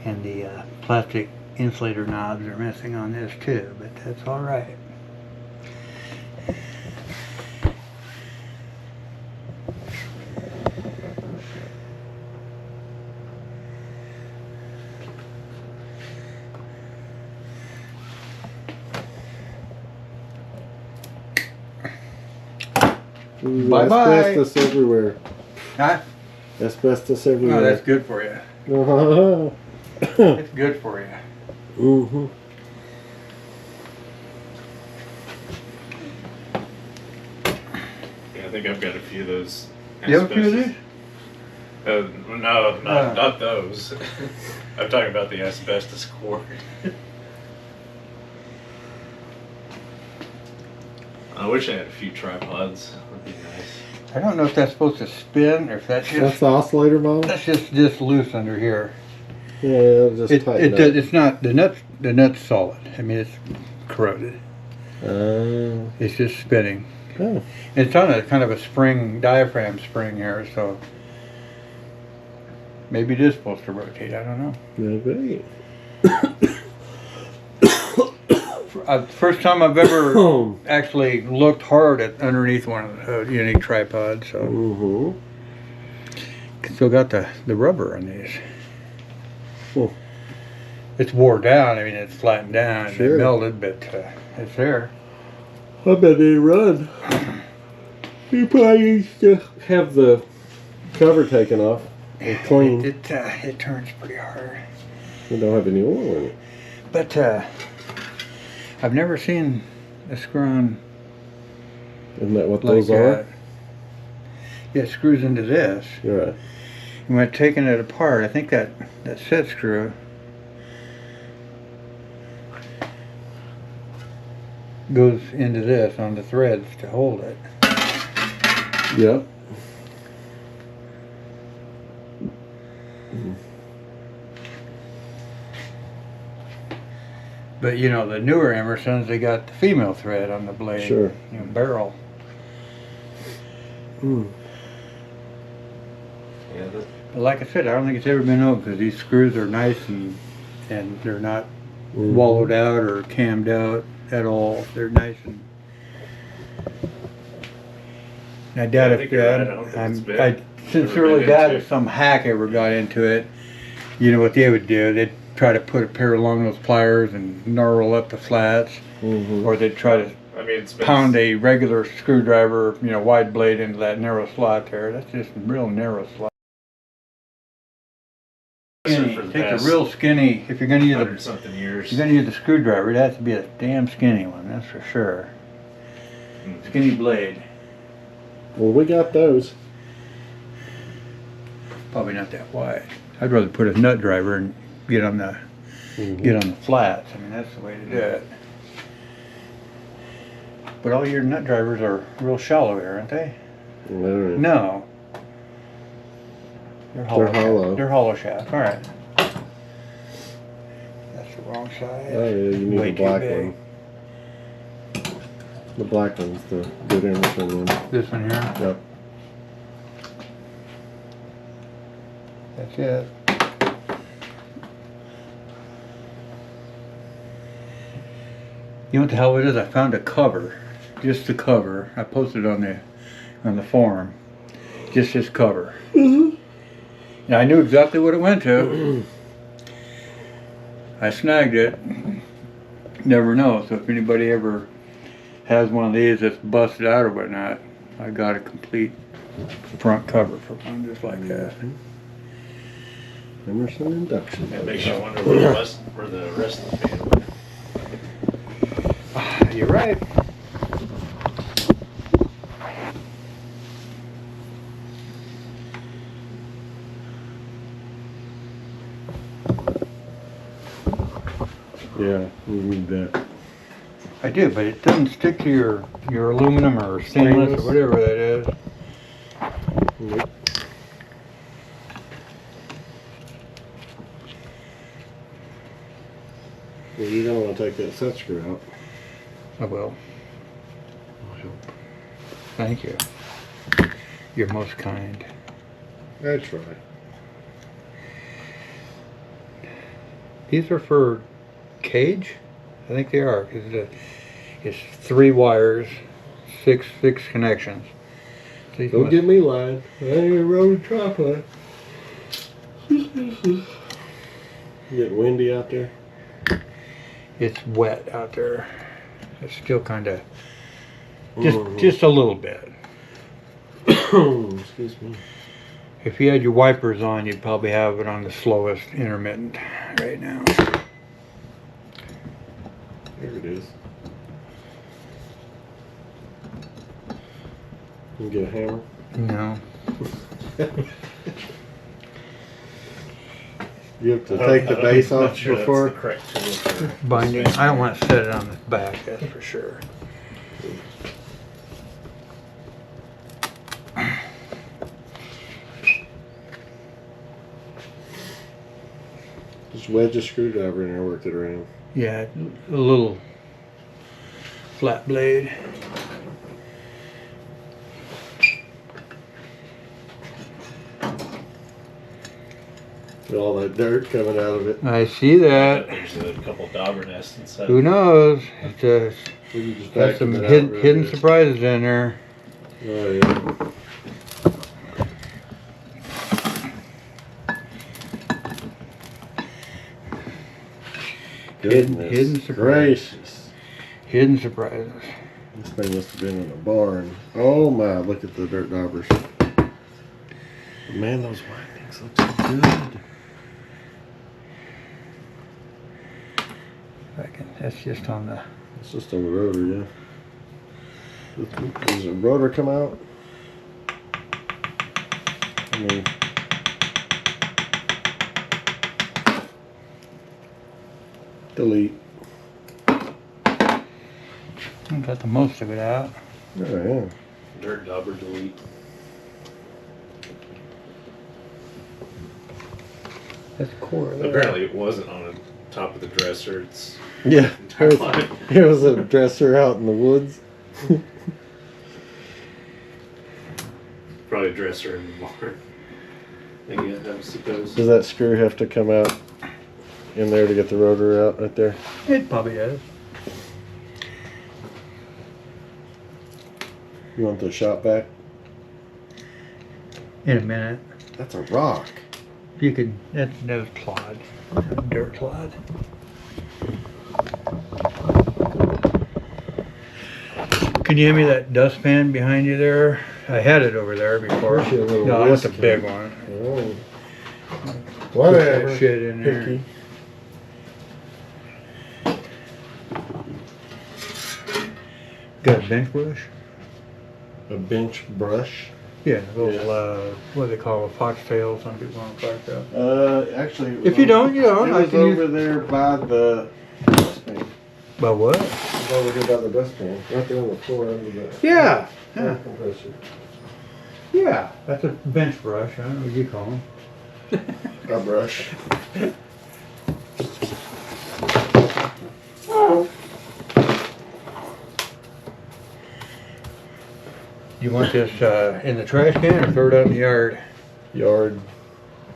And the plastic insulator knobs are missing on this too, but that's all right. Ooh, Bye-bye. asbestos everywhere. Huh? Asbestos Oh, everywhere. that's good for you. Uh-huh. It's good for you. Mm-hmm. Yeah, I think I've got a few of those. You have a few of these? No, not those. I'm talking about the asbestos cord. I wish I had a few tripods. That'd be nice. I don't know if that's supposed to spin or if that's That's just the oscillator model? that's just loose under here. Yeah, it'll just tighten up. It's not the nut's solid. I mean it's corroded. It's just spinning. Oh. It's on a kind of a spring diaphragm spring here, so maybe it is supposed to rotate. I don't know. Maybe. First time I've ever actually looked hard at underneath one of the unique tripods. So Mm-hmm. still got the rubber on these. Cool. It's wore down. I mean, it's flattened down and Sure. it melted, but it's there. I bet they run. You probably used to have the cover taken off and cleaned. It turns pretty hard. We don't have any oil in it. But I've never seen a screw on Isn't that what like those are? yeah, it screws into this. You're right. And when taking it apart, I think that set screw goes into this on the threads to hold it. Yep. But you know, the newer Emersons, they got the female thread on the blade. Sure. You know, barrel. Mm. Yeah, But like I said, I don't think it's ever been opened because these screws are nice and they're not wallowed out or cammed out at all. They're nice and I doubt I if think you're right. I don't think it's been- I sincerely been doubt into. if some hack ever got into it. You know what they would do? They'd try to put a pair along those pliers and gnarl up the flats, Mm-hmm. or they'd try to I mean, it's been pound a regular screwdriver, you know, wide blade into that narrow slot there. That's just a real narrow slot. Skinny. for the Take a past real skinny. If you're going to use 100 something years. if you're going to use the screwdriver, it has to be a damn skinny one. That's for sure. Mhm. Skinny blade. Well, we got those. Probably not that wide. I'd rather put a nut driver and get on the flats. I mean, that's the way to do it. But all your nut drivers are real shallow here, aren't they? No. No. They're hollow. They're hollow. They're hollow shaft. All right. That's the wrong side. Oh yeah, you need Way the too black big. one. The black one's the good Emerson one. This one here. Yep. That's it. You know what the hell it is? I found a cover. Just the cover. I posted on the forum. Just this cover. Mm-hmm. And I knew exactly what it went to. I snagged it. Never know. So if anybody ever has one of these that's busted out or whatnot, I got a complete front cover for one just like that. Emerson induction. It makes you wonder where the rest of the fan went. You're right. Yeah, we need that. I do, but it doesn't stick to your aluminum or stainless or whatever that is. Nope. Well, you're gonna want to take that set screw out. I will. Thank you. You're most kind. That's right. These are for cage? I think they are, because it's 3 wires, six connections. So you Don't must- get me lying. I ain't a road tripod. Getting windy out there. It's wet out there. It's still kind of, Mhm. just a little bit. Excuse me. If you had your wipers on, you'd probably have it on the slowest intermittent right now. There it is. You can get a hammer. No. You have to take the base I'm not off sure before. That's the correct tool for Binding. I don't want to set it on the back, that's for sure. Just wedge a screwdriver in there, work it around. Yeah, a little flat blade. All that dirt coming out of it. I see that. There's a couple dauber nests inside. Who knows? It's We can just got vacuum some it out real hidden good. surprises in there. Oh yeah. Hidden Goodness surprises. gracious. Hidden surprises. This thing must have been in a barn. Oh my, look at the dirt daubers. Man, those windings look so good. That's just on the. It's just on the rotor, yeah. Does the rotor come out? I mean, delete. Got the most of it out. Oh yeah. Dirt dauber delete. That's the core there. Apparently it wasn't on the top of the dresser. It's Yeah, there was a dresser out in the woods. probably a dresser in the barn. I suppose. Does that screw have to come out in there to get the rotor out right there? It probably does. You want the shot back? In a minute. That's a rock. You could, that was clod. Dirt clod. Can you hand me that dustpan behind you there? I had it over there before. Where's your little No, that's a whisk? big one. Oh. Put Whatever. that shit in there. Picky. Got a bench brush? A bench brush. Yeah, little, what do they call a foxtail, some people want to call it that. Actually, it was If you don't, you don't. It I was can over use. there by the dustpan. By what? It was over here by the dustpan, right there on the floor under the Yeah, air yeah, compressor. yeah. That's a bench brush. I don't know what you call them. A brush. You want this in the trash can or throw it out in the yard? Yard.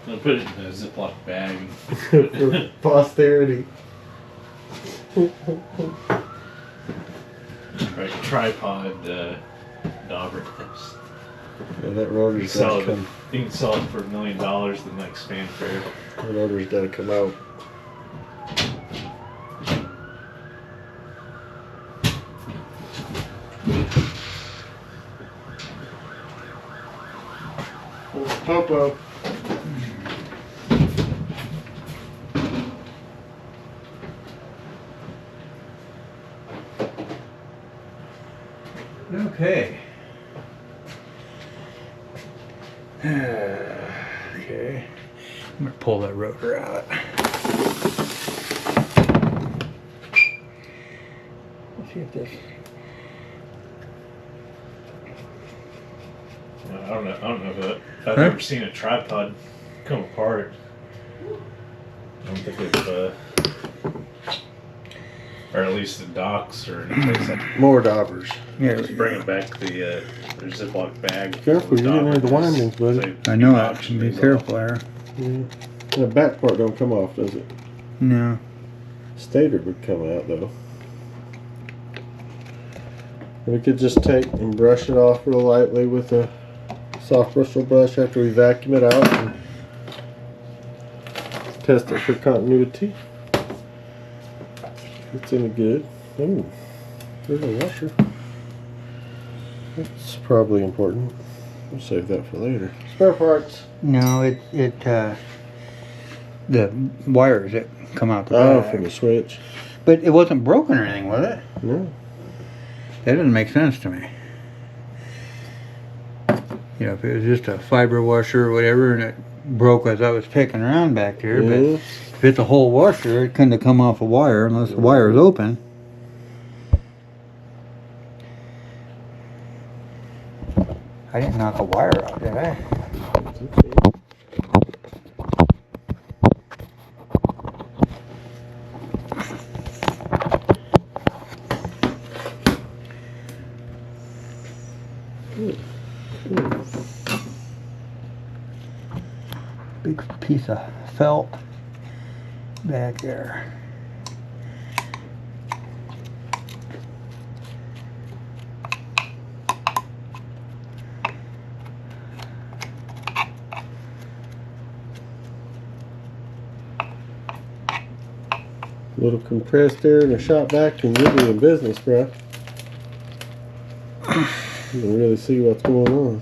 I'll put it in a Ziploc bag. For posterity. Right, tripod dauber tips. Yeah, that You rotor's sell gotta it. come. You can sell it for $1 million the next fan fair. The rotor's gotta come out. Popo. Okay. Okay. I'm gonna pull that rotor out. Let's see if this. I don't know if I've never seen a tripod come apart. I don't think it's or at least the docks or anything. More daubers. Yeah, Just bring it back to the Ziploc bag. Careful, you're getting into the windings, buddy. I know that. Be careful there. Yeah. The back part don't come off, does it? No. Stator would come out though. We could just take and brush it off real lightly with a soft bristle brush after we vacuum it out and test it for continuity. It's any good. Oh, there's a washer. That's probably important. We'll save that for later. Spare parts. No, the wires that come out the Oh, back. from the switch. But it wasn't broken or anything, was it? No. That doesn't make sense to me. You know, if it was just a fiber washer or whatever and it broke as I was picking around back there, but Yeah. if it's a whole washer, it couldn't have come off a wire unless the wire is open. I didn't knock a wire out, did I? Big piece of felt back there. Little compressed air and a shot vacuum, you'll be in business, bro. You can really see what's going on.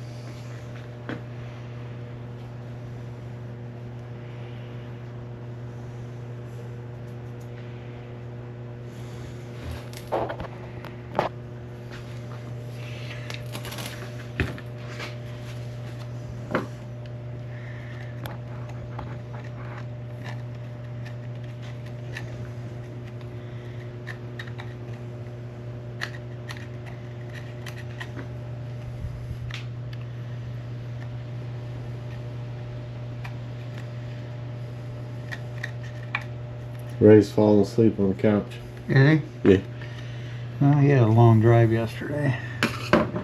Ray's falling asleep on the couch. Is he? Yeah. Well, he had a long drive yesterday.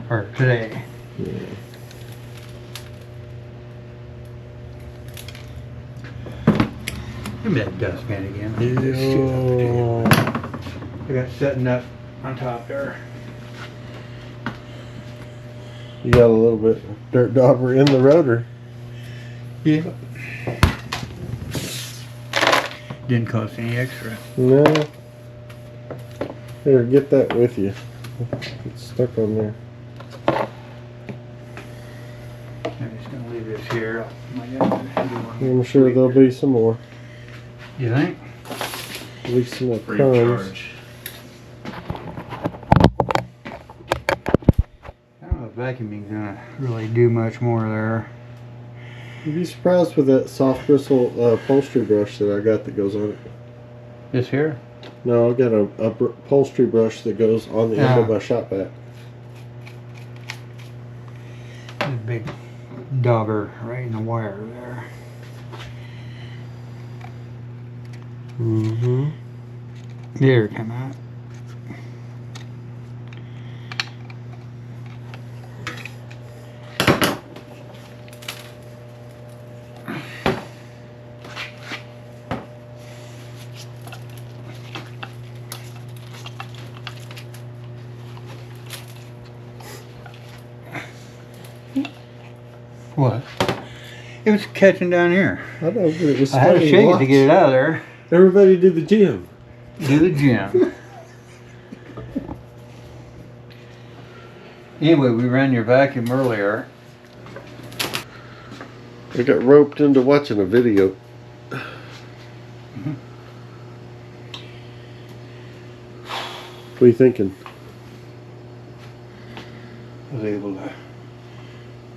Or today. Yeah. Give me that dustpan again. Yeah. I got setting up on top there. You got a little bit of dirt dauber in the rotor. Yeah. Didn't cost any extra. No. Here, get that with you. It's stuck on there. I'm just gonna leave this here. I'm sure there'll be some more. You think? At least some more Free crumbs. charge. I don't know if vacuuming's gonna really do much more there. You'd be surprised with that soft bristle upholstery brush that I got that goes on it. This here? No, I got a upholstery brush that goes on the end of my shop vac. A big dauber right in the wire there. Mm-hmm. There it come out. What? It was catching down here. I know, but it was I had to shake it to get it out of there. Everybody do the gym. Do the gym. Anyway, we ran your vacuum earlier. I got roped into watching a video. Mm-hmm. What are you thinking? I was able to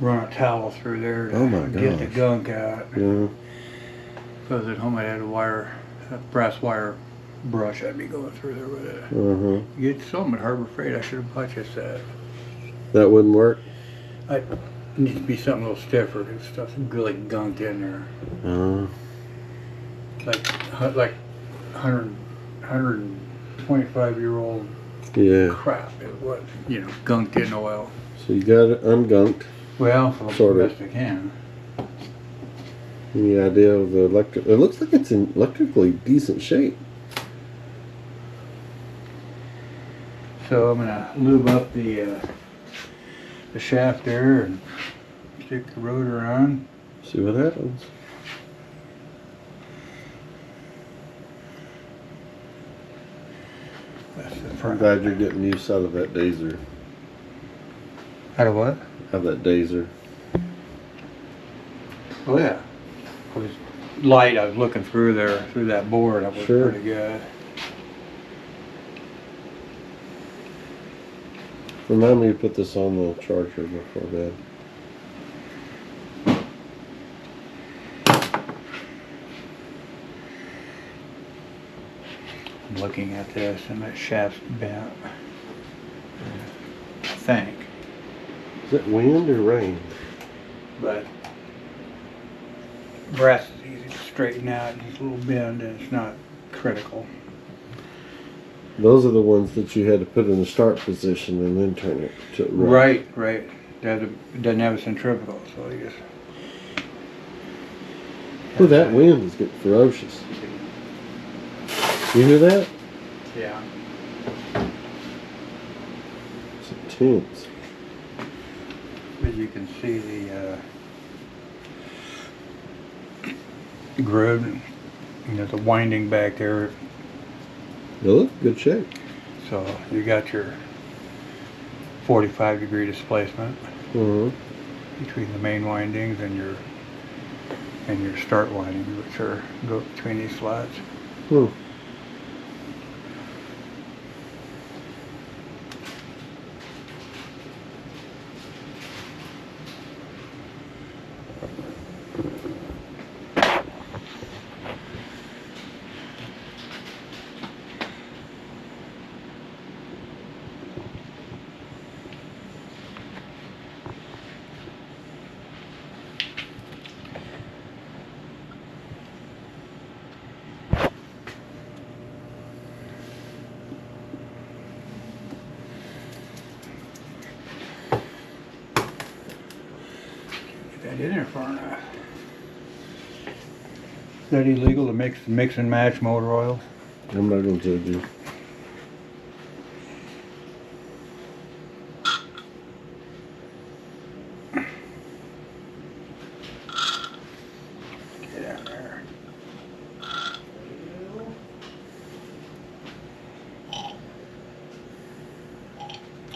run a towel through there to Oh my get the gosh. gunk out. Yeah. If I was at home, I had a brass wire brush. I'd be going through there with it. Uh-huh. You get some at Harbor Freight. I should have bought you a set. That wouldn't work? It needs to be something a little stiffer. There's stuff really gunked in there. Like 125-year-old Yeah. crap. It was, gunked in oil. So you got it ungunked. Well, for Sort the of. best I can. Any idea of the electric? It looks like it's in electrically decent shape. So I'm gonna lube up the shaft there and stick the rotor on. See what happens. That's the I'm front. glad you're getting use out of that dazer. Out of what? Have that dazer. Oh yeah. It was light. I was looking through there, through that board. That was Sure. pretty good. Remind me to put this on the charger before bed. I'm looking at this and that shaft's bent. I think. Is it wind or rain? But brass is easy to straighten out. It's a little bend and it's not critical. Those are the ones that you had to put in the start position and then turn it to right. Right. It doesn't have a centrifugal, so you just. Oh, that wind is getting ferocious. You knew that? Yeah. It's intense. But you can see the groove. There's a winding back there. They look in good shape. So you got your 45-degree displacement Mm-hmm. between the main windings and your start windings, which go between these slots. Hmm. Get that in there far enough. Is that illegal to mix and match motor oil? I'm not gonna judge you. Get down there.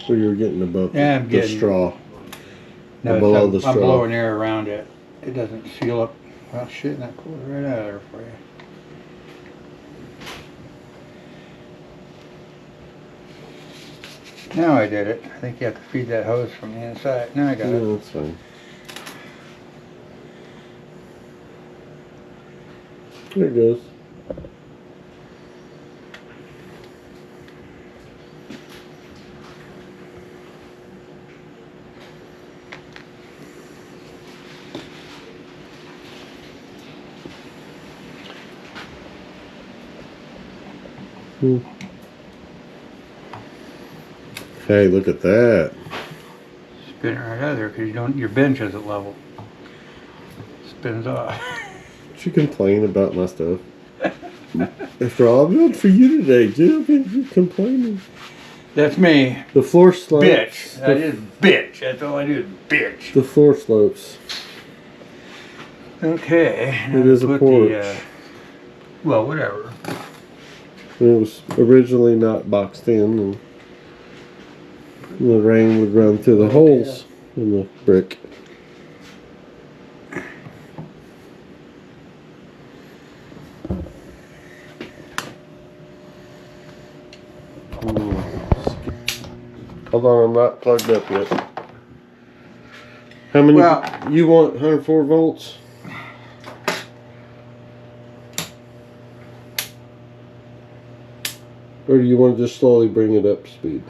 So you're getting above Yeah, I'm the getting- straw. No, Below I'm the straw. blowing air around it. It doesn't seal up. Well, shit, that pulled it right out of there for you. Now I did it. I think you have to feed that hose from the inside. Now I got Yeah, it. that's fine. There it goes. Hmm. Hey, look at that. Spin it right out of there because your bench isn't level. Spins off. Don't you complain about my stuff? After all I've done for you today, Jim, you're complaining. That's me. The floor slopes. Bitch. I just bitch. That's all I do is bitch. The floor slopes. Okay. It is a put porch. Well, whatever. It was originally not boxed in, and the rain would run through the holes in the brick. Hold on, I'm not plugged up yet. How many? Well- You want 104 volts? Or do you want to just slowly bring it up to speed?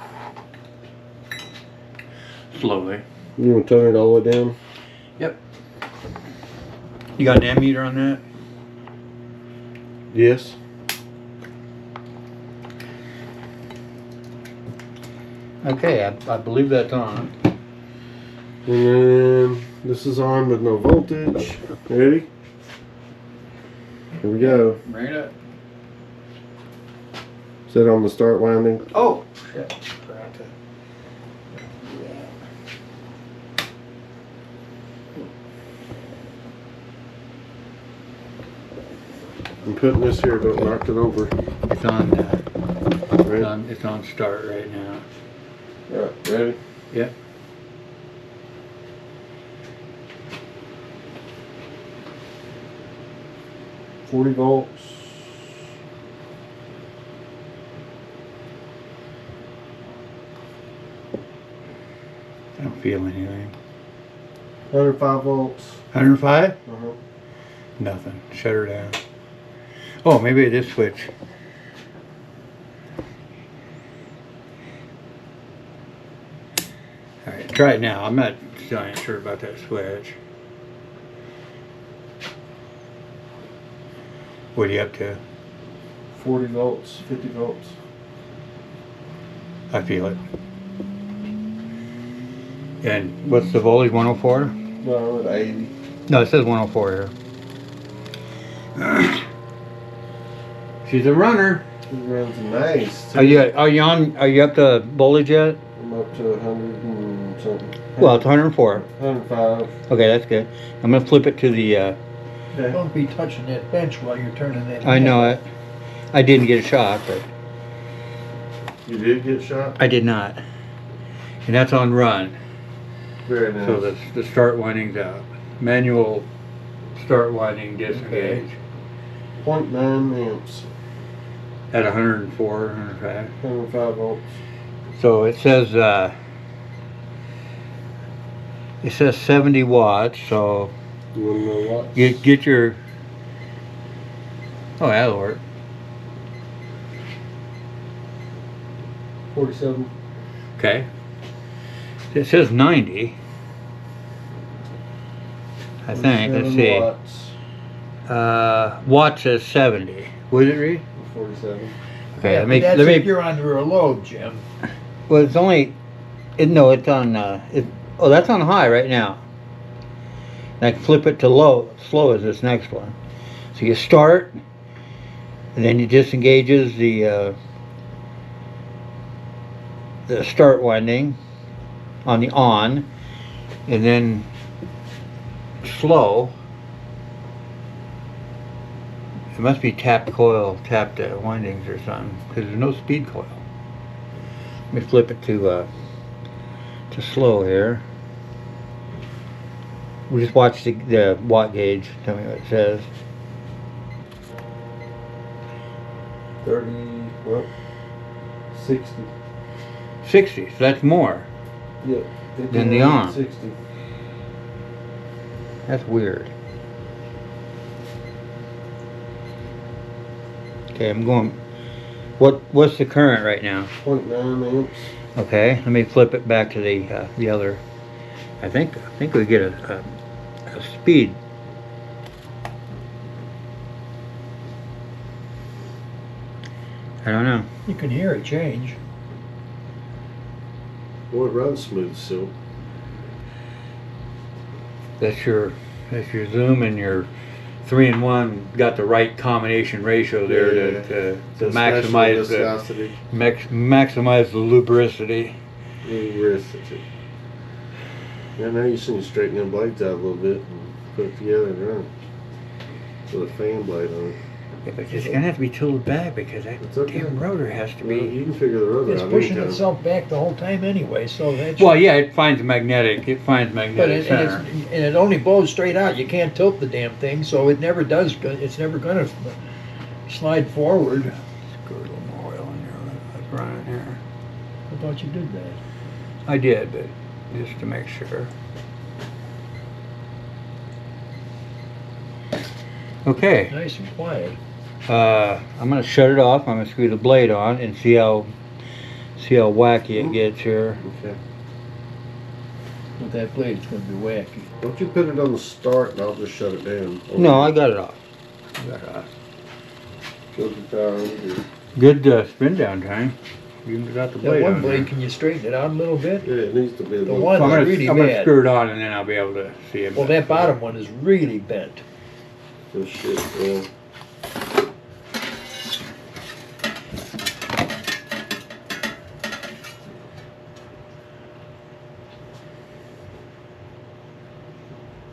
Slowly. You want to turn it all the way down? Yep. You got an ammeter on that? Yes. Okay, I believe that's on. And then this is on with no voltage. Ready? Here we go. Bring it up. Is that on the start winding? Oh, shit. Forgot to- I'm putting this here, don't knock it over. It's on. Right? It's on start right now. Right, ready? Yep. $40 volts. I don't feel anything. 105 volts. 105? Uh-huh. Nothing. Shut her down. Oh, maybe this switch. Alright, try it now. I'm not giant sure about that switch. What are you up to? 40 volts, 50 volts. I feel it. And what's the voltage? 104? No, at 80. No, it says 104 here. She's a runner. It runs nice. Are you up to voltage yet? I'm up to 100 and something. Well, it's 104. 105. Okay, that's good. I'm gonna flip it to the. Okay. Don't be touching that bench while you're turning that. I know it. I didn't get a shock, but You did get shot? I did not. And that's on run. Very nice. So the start winding's out. Manual start winding disengage. 0.9 amps. At 104, 105. 105 volts. So it says 70 watts, so You want to know what? get your, oh, that'll work. 47. Okay. It says 90. I think, let's 47 see. Watts. Watts says 70. What did it read? 47. Okay, Yeah, let me, that's let if me, you're under a load, Jim. well, it's only, no, it's on, oh, that's on high right now. And I can flip it to low, slow as this next one. So you start, and then you disengages the start winding on the on, and then slow. It must be tapped windings or something, because there's no speed coil. Let me flip it to slow here. We just watch the watt gauge. Tell me what it says. 30, well, 60. 60. So that's more. Yeah. Then the on. 60. That's weird. Okay, I'm going. What's the current right now? 0.9 amps. Okay, let me flip it back to the other. I think we get a speed. I don't know. You can hear it change. Well, it runs smooth still. That's your zoom and your 3-in-1 got the right combination ratio there to maximize viscosity. maximize the lubricity. Lubricity. Yeah, now you just need to straighten them blades out a little bit and put it together and run it. With a fan blade on it. Yeah, but it's gonna have to be tilted back because that It's okay. damn rotor has to Well, be. you can figure the rotor It's out pushing anytime. itself back the whole time anyway, so that's. Well, yeah, it finds magnetic. It finds But magnetic it, center. and it only blows straight out. You can't tilt the damn thing, so it never does. It's never going to slide forward. Squirt a little more oil in there. Let's run it here. I thought you did that. I did, but just to make sure. Okay, Nice and quiet. I'm gonna shut it off. I'm gonna screw the blade on and see how wacky it gets here. Okay. With that blade, it's going to be wacky. Don't you put it on the start and I'll just shut it down. No, I got it off. Shows the power over here. Good spin down time. You got the That blade one on blade, there. can you straighten it out a little bit? Yeah, it needs to be a The little. one- So I'm really gonna bad. screw it on and then I'll be able to see it. Well, that bottom one is really bent. Oh shit, yeah.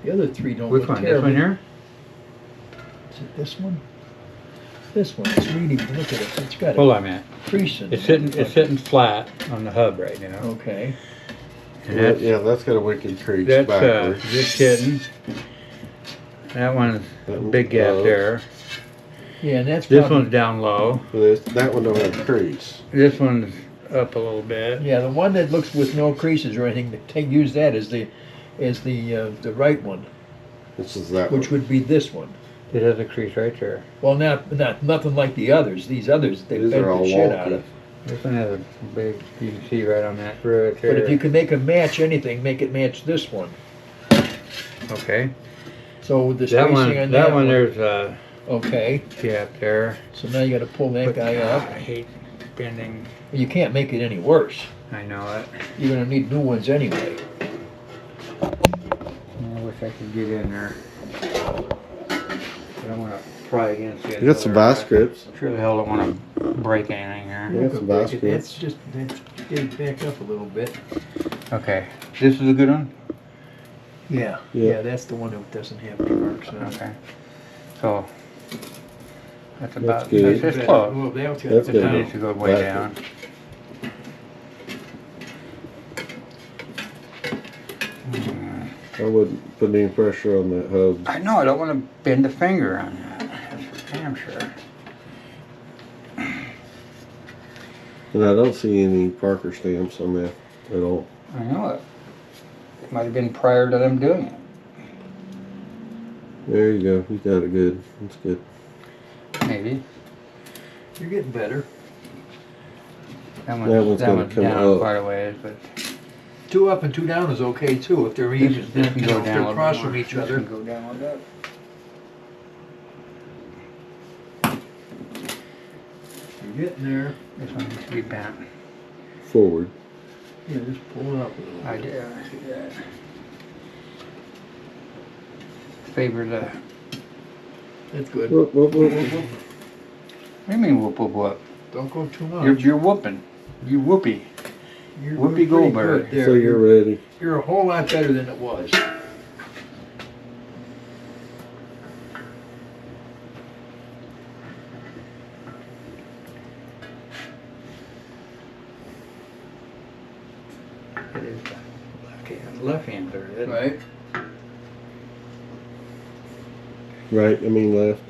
The other three don't Which look one? This terribly. one here? Is it this one? This one. It's really, look at it. It's got Hold a on a minute. crease in It's it. sitting flat on the hub right now. Okay. And that's, Yeah, that's got a wicked crease that's backwards. just hitting. That one's a That one's big gap low. there. Yeah, and that's This probably, one's down low. That one don't have a crease. This one's up a little bit. yeah, the one that looks with no creases or anything. Use that as the right one, This is that which one. would be this one. It has a crease right there. Well, nothing like the others. These others, they These bent are all the shit out wonky. of. This one has a big, you can see right on that right there. But if you can make them match anything, make it match this one. Okay. So with the That spacing one, on that one there's a Okay, gap there. so now you got to pull that But, guy I up. hate bending. You can't make it any worse. I know it. You're gonna need new ones anyway. I wish I could get in there. But I want to pry against the You got some vice grips. Sure the hell don't want to break anything here. Yeah, some vice That's grips. just get it back up a little bit. Okay. This is a good one? Yeah, Yeah. yeah, that's the one that doesn't have any marks on it. Okay. So that's about good. that's close. Well, that's That's got good. It needs to go way That's down. I wouldn't put any pressure on that hub. I know, I don't want to bend a finger on that. That's for damn sure. And I don't see any Parker stamps on that at all. I know it. It might have been prior to them doing it. There you go. You got it good. That's good. Maybe. You're getting better. That That one's that gonna one's come down up. quite a ways, but 2 up and 2 down is okay too. If they're even, this can you go know, if down a they're little across more. from each This other. can go down a little bit. You're getting there. This one needs to be bent. Forward. Yeah, just pull it up a little. I did. I see that. Favor the. That's good. Whoop, whoop, whoop, whoop, whoop. What do you mean whoop whoop whoop? Don't go too much. You're whooping. You whoopee. You're Whoopi pretty Goldberg. good there. So you're ready. You're a whole lot better than it was. It is left hand there, isn't it? Right. Right, I mean left.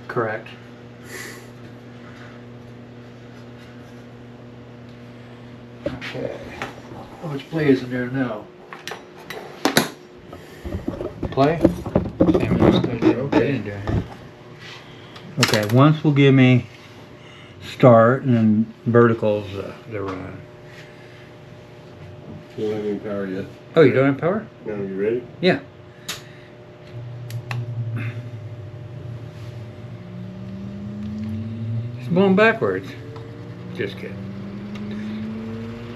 Correct. Okay. How much play is in there now? Play? Same as I did. Okay. Okay, once will give me start and then verticals to run. You don't have any power yet. Oh, you don't have power? No, you ready? Yeah. It's going backwards. Just kidding.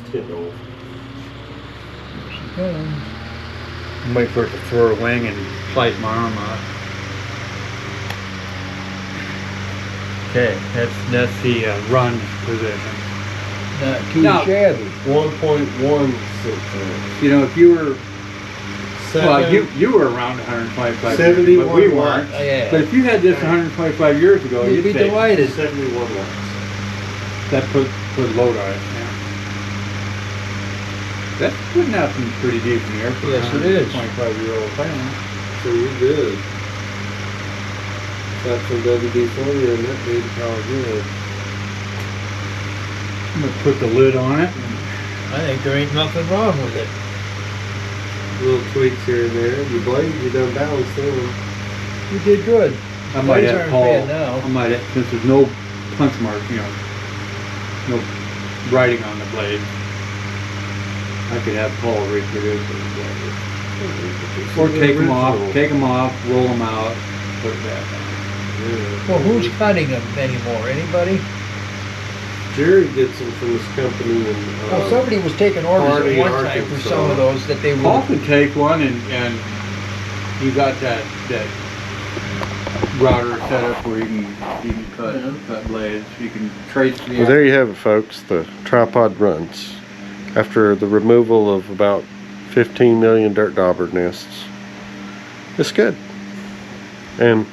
It's getting old. I'm waiting for it to throw a wing and slice my arm off. Okay, that's the run position. Not too No. shabby. 1.16. You know, if you were well, Seven- you were around 125 years, 71 but we weren't. watts. Yeah. But if you had this 125 years ago, You'd you'd be say delighted. 71 watts. that put load on it. Yeah. That's putting out some pretty decent air for Yes, a it is. 25-year-old fan. So you're good. Got some WD-40 in that big power good. I'm gonna put the lid on it. I think there ain't nothing wrong with it. Little tweaks here and there. Your blades, you done balanced them. You did good. I might Blades have aren't Paul. bad now. I might have, since there's no punch mark, you know, no writing on the blade. I could have Paul reproduce those blades. Or take them off, roll them out, put it back on. Yeah. Well, who's cutting them anymore? Anybody? Jerry gets them from his company and Well, somebody was taking orders Hardy, at one time for Arkansas. some of those that they Paul were. could take one and you got that router set up where you can cut blades. You can trace the. Well, there you have it, folks. The tripod runs after the removal of about 15 million dirt dauber nests. It's good, and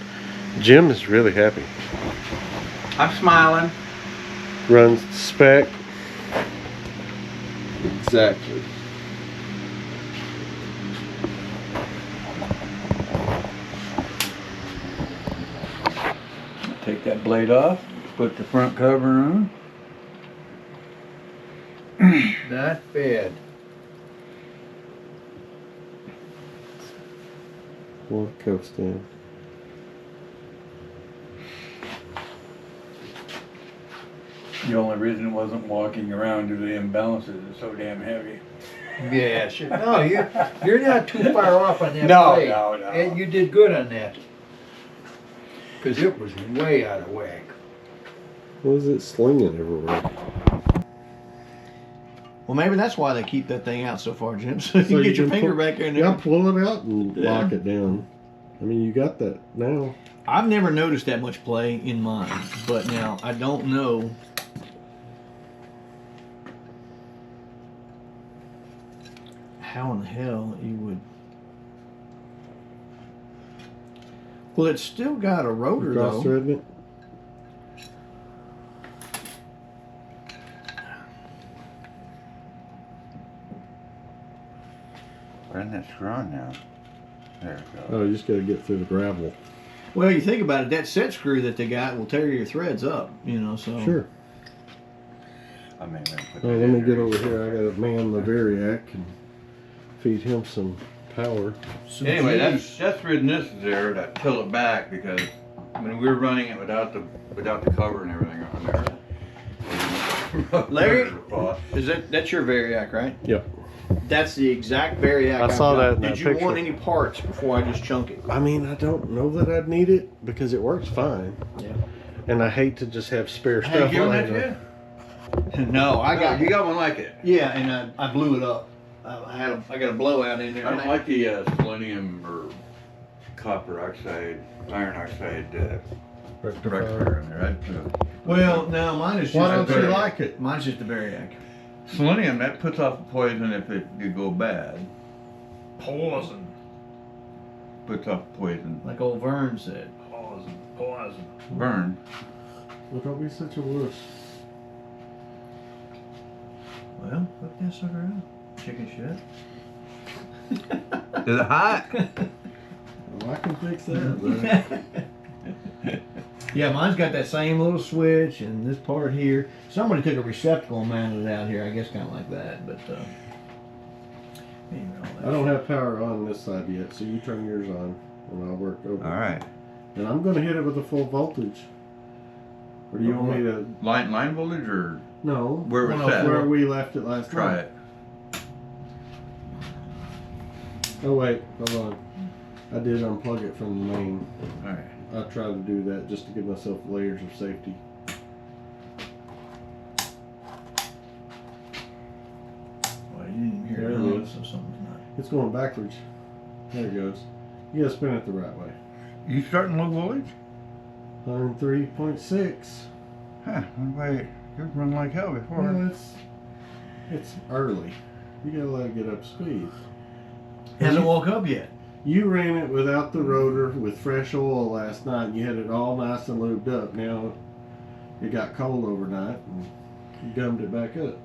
Jim is really happy. I'm smiling. Runs the spec exactly. Take that blade off. Put the front cover on. Not bad. One coast in. The only reason it wasn't walking around due to the imbalances is so damn heavy. Yeah, sure. No, you're not too far off on that No, play. no. And you did good on that. Because it was way out of whack. What is it slinging everywhere? Well, maybe that's why they keep that thing out so far, Jim. So you So can you get your can finger pull- back in there. Yeah, pull it out and Yeah. lock it down. I mean, you got that now. I've never noticed that much play in mine, but now I don't know. How in the hell you would? Well, it's still got a rotor Cross though. threading it. Where's that screw on now? There it goes. Oh, you just gotta get through the gravel. Well, you think about it, that set screw that they got will tear your threads up, you know, so. Sure. I mean, put Oh, that let in me there. get over here. I gotta man the Variac and feed him some power. Some Anyway, G's. that's the reason this is there, to tilt it back, because when we were running it without the cover and everything on there. Larry? That's your Variac, right? Yep. That's the exact Variac. I saw that in Did that you picture. want any parts before I just chunk it? I mean, I don't know that I'd need it because it works fine. Yeah. And I hate to just have spare Hey, stuff. you lying that there. to you? No, I got You got one like it. Yeah, and I blew it up. I got a blowout in there. I don't like the selenium or copper oxide, iron oxide rectifier in there. Well, no, mine is just. Why don't the you Variac. like it? Mine's just the Variac. Selenium, that puts off the poison if it could go bad. Poison. Puts off poison. Like old Vern said. Poison. Burn. Well, don't be such a wuss. Well, hook that sucker up. Chicken shit. Is it hot? Well, I can fix that. Yeah, mine's got that same little switch and this part here. Somebody took a receptacle and mounted it out here, I guess kind of like that, but anyway, all that I don't shit. have power on this side yet, so you turn yours on and I'll work over. All right. And I'm going to hit it with a full voltage. Or do you want me to? Line voltage or No. where was 104. that? Where we left it last Try night. it. Oh wait, hold on. I did unplug it from the main. All right. I tried to do that just to give myself layers of safety. Well, you didn't even hear There it it hum, is. so something's not. It's going backwards. There it goes. You gotta spin it the right way. You starting low voltage? 103.6. Huh? Wait, you've run like hell before. Well, it's early. You gotta let it get up to speed. Hasn't woke up yet. You ran it without the rotor with fresh oil last night and you had it all nice and lubed up. Now it got cold overnight and you gummed it back up.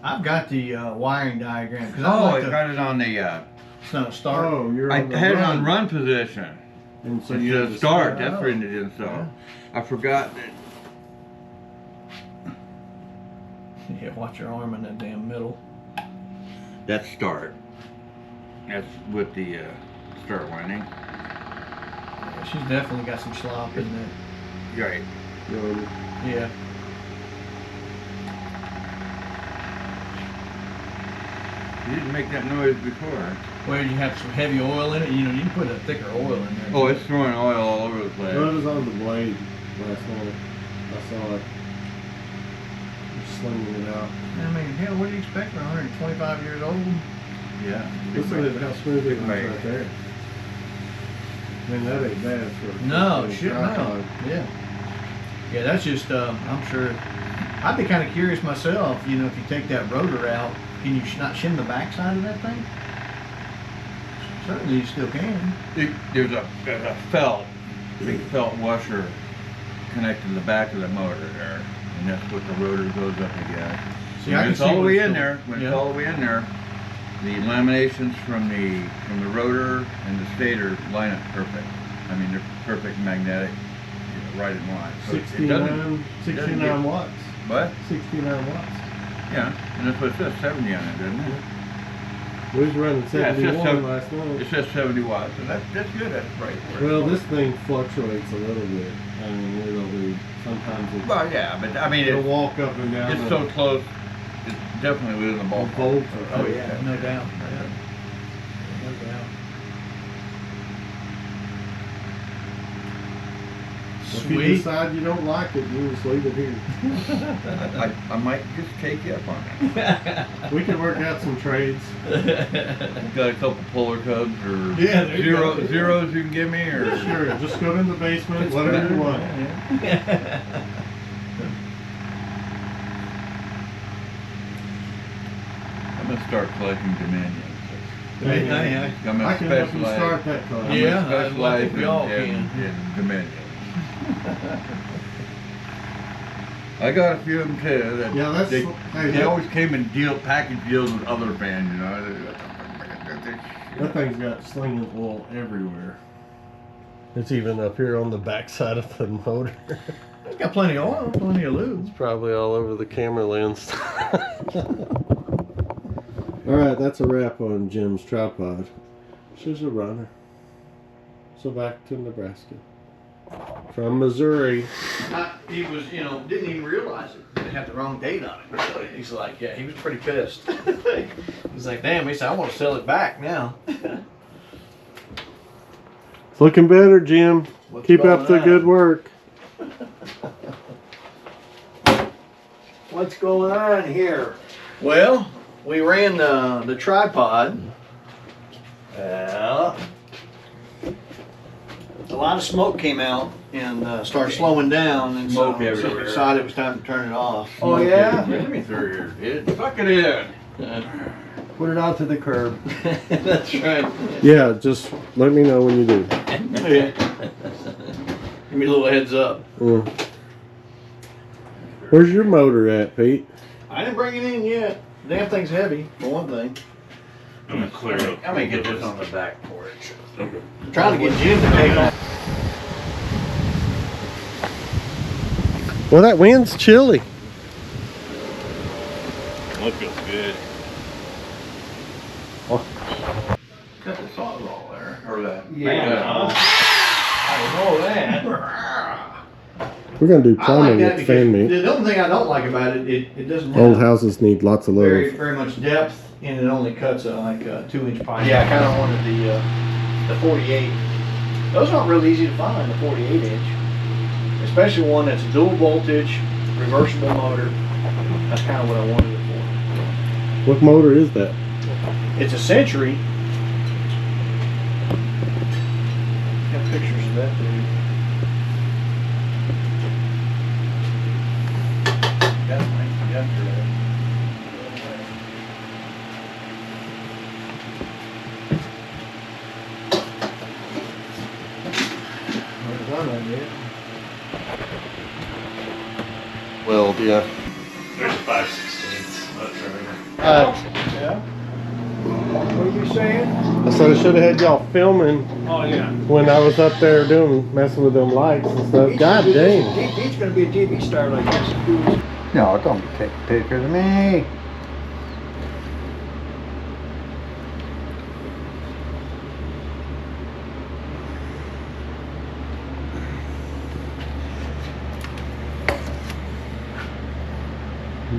I've got the wiring diagram. Cause Oh, like I got it on the. it's not a start. Oh, you're I on the had it run. on run position. And so So you you had to start. That's out. the reason it didn't start. I forgot that. Yeah, watch your arm in that damn middle. That's start. That's with the start winding. Yeah, she's definitely got some slop in there. Right. Yeah. You didn't make that noise before. Where you have some heavy oil in it, you know, you can put a thicker oil in there. Oh, it's throwing oil all over the place. Well, it was on the blade last night. I saw it. Just slinging it out. I mean, hell, what do you expect for 125 years old? Yeah. Listen to how smooth it was Right. right there. I mean, that ain't bad for No, a shit, no. tripod. Yeah. Yeah, that's just, I'm sure. I'd be kind of curious myself, you know, if you take that rotor out, can you not shim the backside of that thing? Certainly you still can. There's a felt, big felt washer connected to the back of the motor there, and that's what the rotor goes up against. See, I When can it's see all the what's way in going- there. When yeah. it's all the way in there, the laminations from the rotor and the stator line up perfect. I mean, they're perfect magnetic, you know, right in line. So it doesn't- 69 watts. What? 69 watts. Yeah, and that's what it says, 70 on it, doesn't it? We was running Yeah, it says 71 seven- last night. It says 70 watts, so that's good. That's right. where Well, it's this thing fluctuates a little bit. I mean, it'll be, sometimes going. Well, yeah, but I mean, it'll walk up and down. it's the- so close. It's definitely within the the ballpark. volts are Oh, pretty- yeah, no doubt. No doubt. If you Sweet. decide you don't like it, you just leave it here. I might just take you up on it. We can work out some trades. Got a couple polar cubs or Yeah, there you go. zeros you can give me, or Sure, just go in the basement, whatever you want. I'm gonna start collecting Dominions. Hey, hey, I'm I gonna can help you specialize. start that class. I'm Yeah, gonna I specialize think we all in can. Dominions. I got a few of them too. Yeah, that's- they, hey, they that- always came in package deals with other fans, you know. That thing's got slinging oil everywhere. It's even up here on the backside of the motor. It's got plenty of oil, plenty of lube. Probably all over the camera lens. Alright, that's a wrap on Jim's tripod. She's a runner. So back to Nebraska. From Missouri. He was, didn't even realize it. They had the wrong date on it. Really. He's like, yeah, he was pretty pissed. He's like, damn, he said, I want to sell it back now. It's looking better, Jim. What's Keep going up the on? good work. What's going on here? Well, we ran the tripod. Well, A lot of smoke came out and started slowing down, and Smoke so everywhere. decided it was time to turn it off. oh yeah? Let me throw your head. Suck it in. Put it out to the curb. That's right. Yeah, just let me know when you do. Give me a little heads up. Mm. Where's your motor at, Pete? I didn't bring it in yet. Damn thing's heavy, for one thing. I'm gonna clear up. I'm gonna get this on the back porch. Okay. I'm trying to get Jim to take off. Well, that wind's chilly. That feels good. Cut the sawzall there. Or that. Yeah. I know that. We're gonna do I like plumbing that at because fan meet. the only thing I don't like about it, it doesn't Old have houses need lots of very, love. very much depth, and it only cuts like a 2-inch pipe. Yeah, I kind of wanted the 48. Those aren't real easy to find, the 48 inch. Especially one that's dual voltage, reversible motor. That's kind of what I wanted it for. What motor is that? It's a Century. Got pictures of that dude. Got mine yesterday. Where's that one, dude? Well, yeah. There's 5/16. That's right. Yeah. What are you saying? I said I should have had y'all filming Oh yeah. when I was up there messing with them lights and stuff. God dang. He's gonna be a TV star like this. No, don't take pictures of me.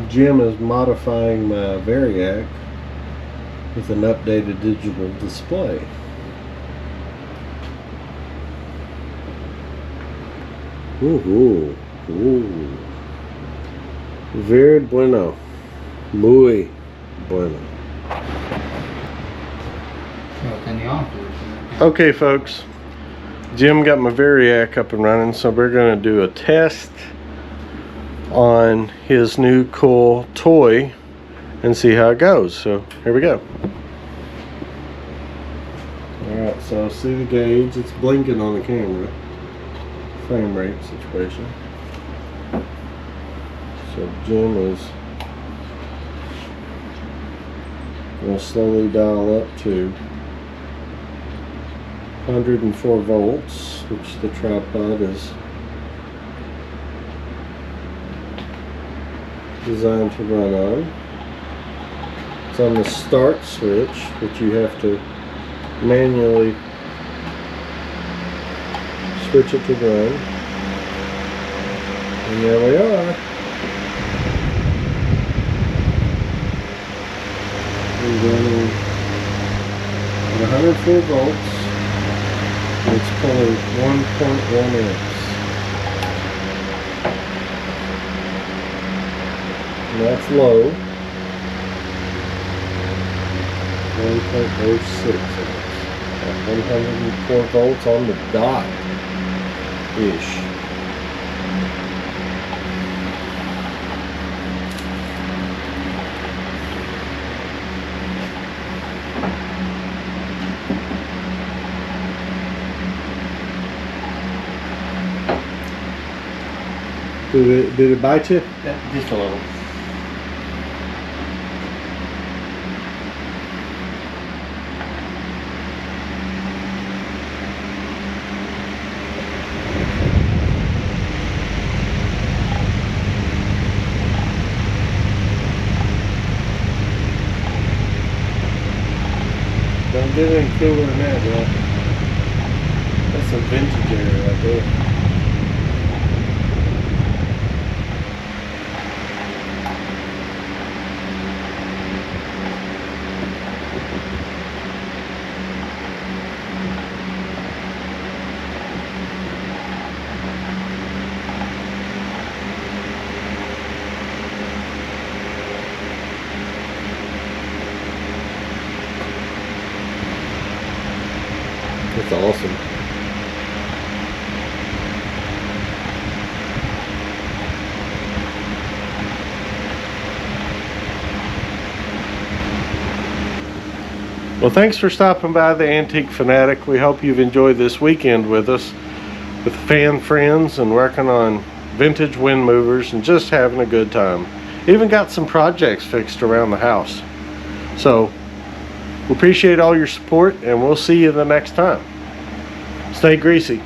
Jim is modifying my Variac with an updated digital display. Ooh, ooh. Very bueno. Muy bueno. Okay, folks. Jim got my Variac up and running, so we're going to do a test on his new cool toy and see how it goes. So here we go. Alright, so see the gauge, it's blinking on the camera. Frame rate situation. So Jim is going to slowly dial up to 104 volts, which the tripod is designed to run on. It's on the start switch, which you have to manually switch it to run. And there we are. We're running at 104 volts. It's pulling 1.1 amps. And that's low. 1.06 amps. At 104 volts on the dot. Ish. Did it bite you? Just a little. Don't get any cooler than that, bro. That's some vintage air right there. That's awesome. Well, thanks for stopping by the Antique Fanatic. We hope you've enjoyed this weekend with us, with fan friends, and working on vintage wind movers and just having a good time. Even got some projects fixed around the house. So, we appreciate all your support, and we'll see you the next time. Stay greasy.